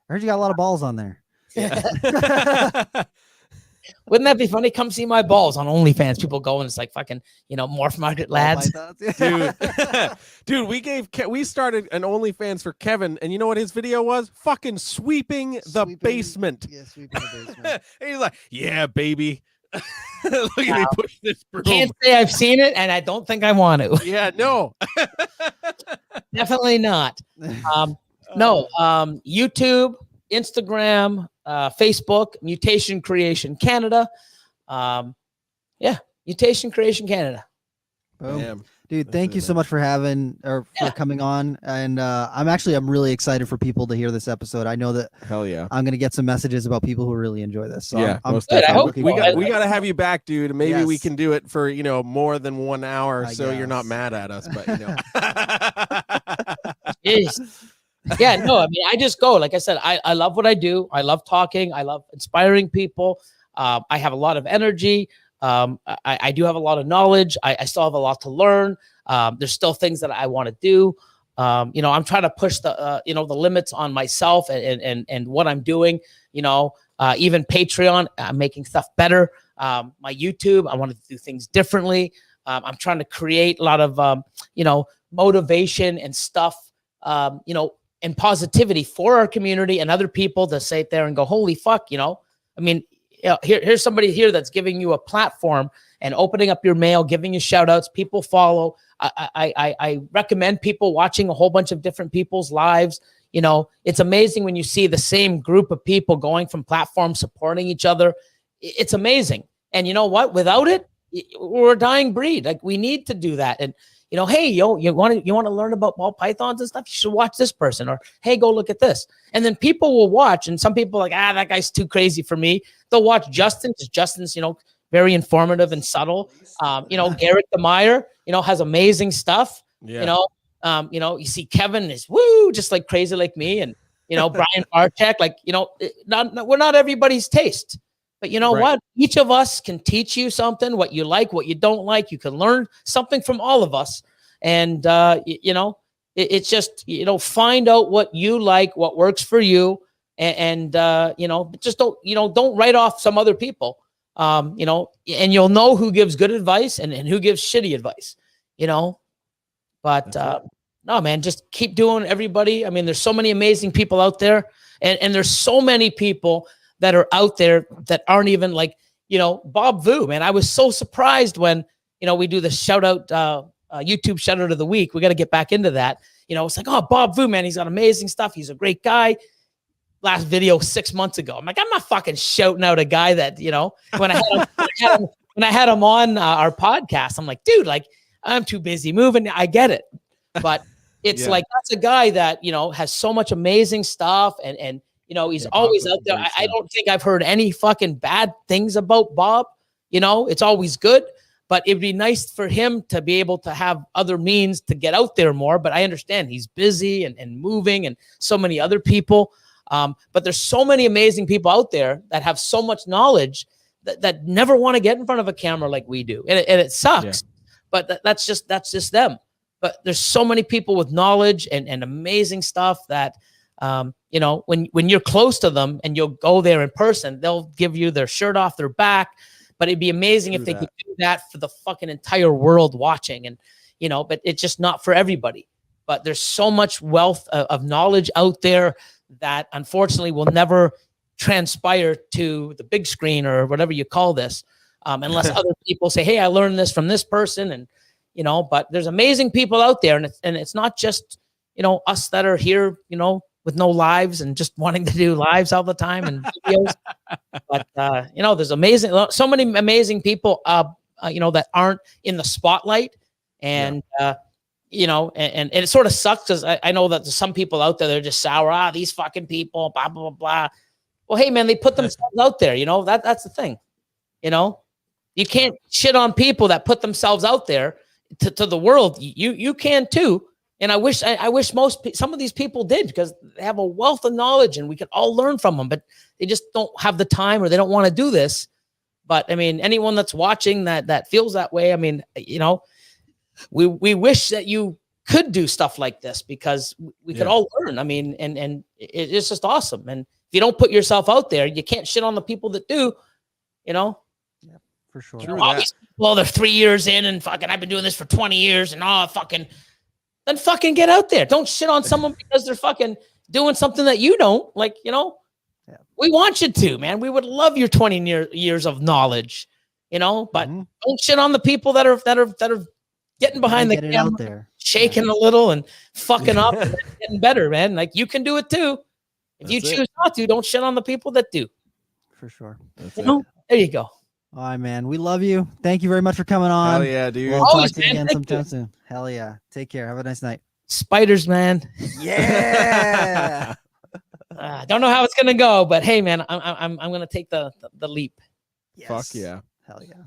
heard you got a lot of balls on there. Yeah. Wouldn't that be funny? Come see my balls on OnlyFans. People go and it's like fucking, you know, Morph Market lads. Dude, we started an OnlyFans for Kevin, and you know what his video was? Fucking sweeping the basement. Yeah, sweeping the basement. And he's like, yeah, baby. Look at me push this broom. Can't say I've seen it, and I don't think I want to. Yeah, no. Definitely not. No, YouTube, Instagram, Facebook, Mutation Creation Canada. Mutation Creation Canada. Boom. Dude, thank you so much for coming on. And I'm really excited for people to hear this episode. I know that I'm gonna get some messages about people who really enjoy this. So yeah, I'm good. I hope we got to have you back, dude. Maybe we can do it for more than 1 hour, so you're not mad at us. But Yeah, no, I mean, I just go, like I said, I love what I do. I love talking. I love inspiring people. I have a lot of energy. I do have a lot of knowledge. I still have a lot to learn. There's still things that I want to do. I'm trying to push the limits on myself and what I'm doing, even Patreon, I'm making stuff better. My YouTube, I want to do things differently. I'm trying to create a lot of, motivation and stuff, and positivity for our community and other people to sit there and go, holy fuck, I mean, here's somebody here that's giving you a platform and opening up your mail, giving you shout outs. People follow. I recommend people watching a whole bunch of different people's lives. It's amazing when you see the same group of people going from platforms, supporting each other. It's amazing. And you know what? Without it, we're a dying breed. Like, we need to do that. And hey, you want to learn about ball pythons and stuff? You should watch this person, or hey, go look at this. And then people will watch, and some people are like, that guy's too crazy for me. They'll watch Justin, because Justin's, very informative and subtle. Garrett DeMeyer, has amazing stuff. Yeah. You see Kevin is just like crazy like me, and Brian Barczyk, like, we're not everybody's taste. But you know what? Each of us can teach you something, what you like, what you don't like. You can learn something from all of us. And, it's just, find out what you like, what works for you. And just don't write off some other people, and you'll know who gives good advice and who gives shitty advice, But no, man, just keep doing, everybody. I mean, there's so many amazing people out there, and there's so many people that are out there that aren't even like, Bob Vu, man. I was so surprised when, we do the shout out, YouTube shout out of the week. We got to get back into that. It's like, oh, Bob Vu, man, he's got amazing stuff. He's a great guy. Last video 6 months ago. I'm like, I'm not fucking shouting out a guy that, when I had him on our podcast, I'm like, dude, like, I'm too busy moving. I get it. But it's like, that's a guy that, has so much amazing stuff, and he's always out there. I don't think I've heard any fucking bad things about Bob. It's always good, but it'd be nice for him to be able to have other means to get out there more. But I understand he's busy and moving, and so many other people. But there's so many amazing people out there that have so much knowledge that never want to get in front of a camera like we do. And it sucks, but that's just them. But there's so many people with knowledge and amazing stuff that, when you're close to them and you'll go there in person, they'll give you their shirt off their back. But it'd be amazing if they could do that for the fucking entire world watching. And, but it's just not for everybody. But there's so much wealth of knowledge out there that unfortunately will never transpire to the big screen or whatever you call this, unless other people say, hey, I learned this from this person. And, but there's amazing people out there, and it's not just, us that are here, with no lives and just wanting to do lives all the time and videos. But, there's so many amazing people, that aren't in the spotlight. And, and it sort of sucks, because I know that there's some people out there that are just sour. These fucking people, blah, blah, blah, blah. Well, hey, man, they put themselves out there. That's the thing. You can't shit on people that put themselves out there to the world. You can too. And I wish some of these people did, because they have a wealth of knowledge and we could all learn from them, but they just don't have the time, or they don't want to do this. But I mean, anyone that's watching that feels that way, I mean, we wish that you could do stuff like this, because we could all learn. I mean, and it's just awesome. And if you don't put yourself out there, you can't shit on the people that do, Yeah, for sure. All these people, they're 3 years in and fucking, I've been doing this for 20 years and then fucking get out there. Don't shit on someone because they're fucking doing something that you don't like, We want you to, man. We would love your 20 years of knowledge, but don't shit on the people that are getting behind the camera, out there, shaking a little and fucking up and getting better, man. Like, you can do it too. If you choose not to, don't shit on the people that do. For sure. There you go. All right, man. We love you. Thank you very much for coming on. Hell yeah, dude. We'll talk to you again sometime soon. Hell yeah. Take care. Have a nice night. Spiders, man. Yeah. Don't know how it's gonna go, but hey, man, I'm gonna take the leap. Yes. Fuck yeah. Hell yeah.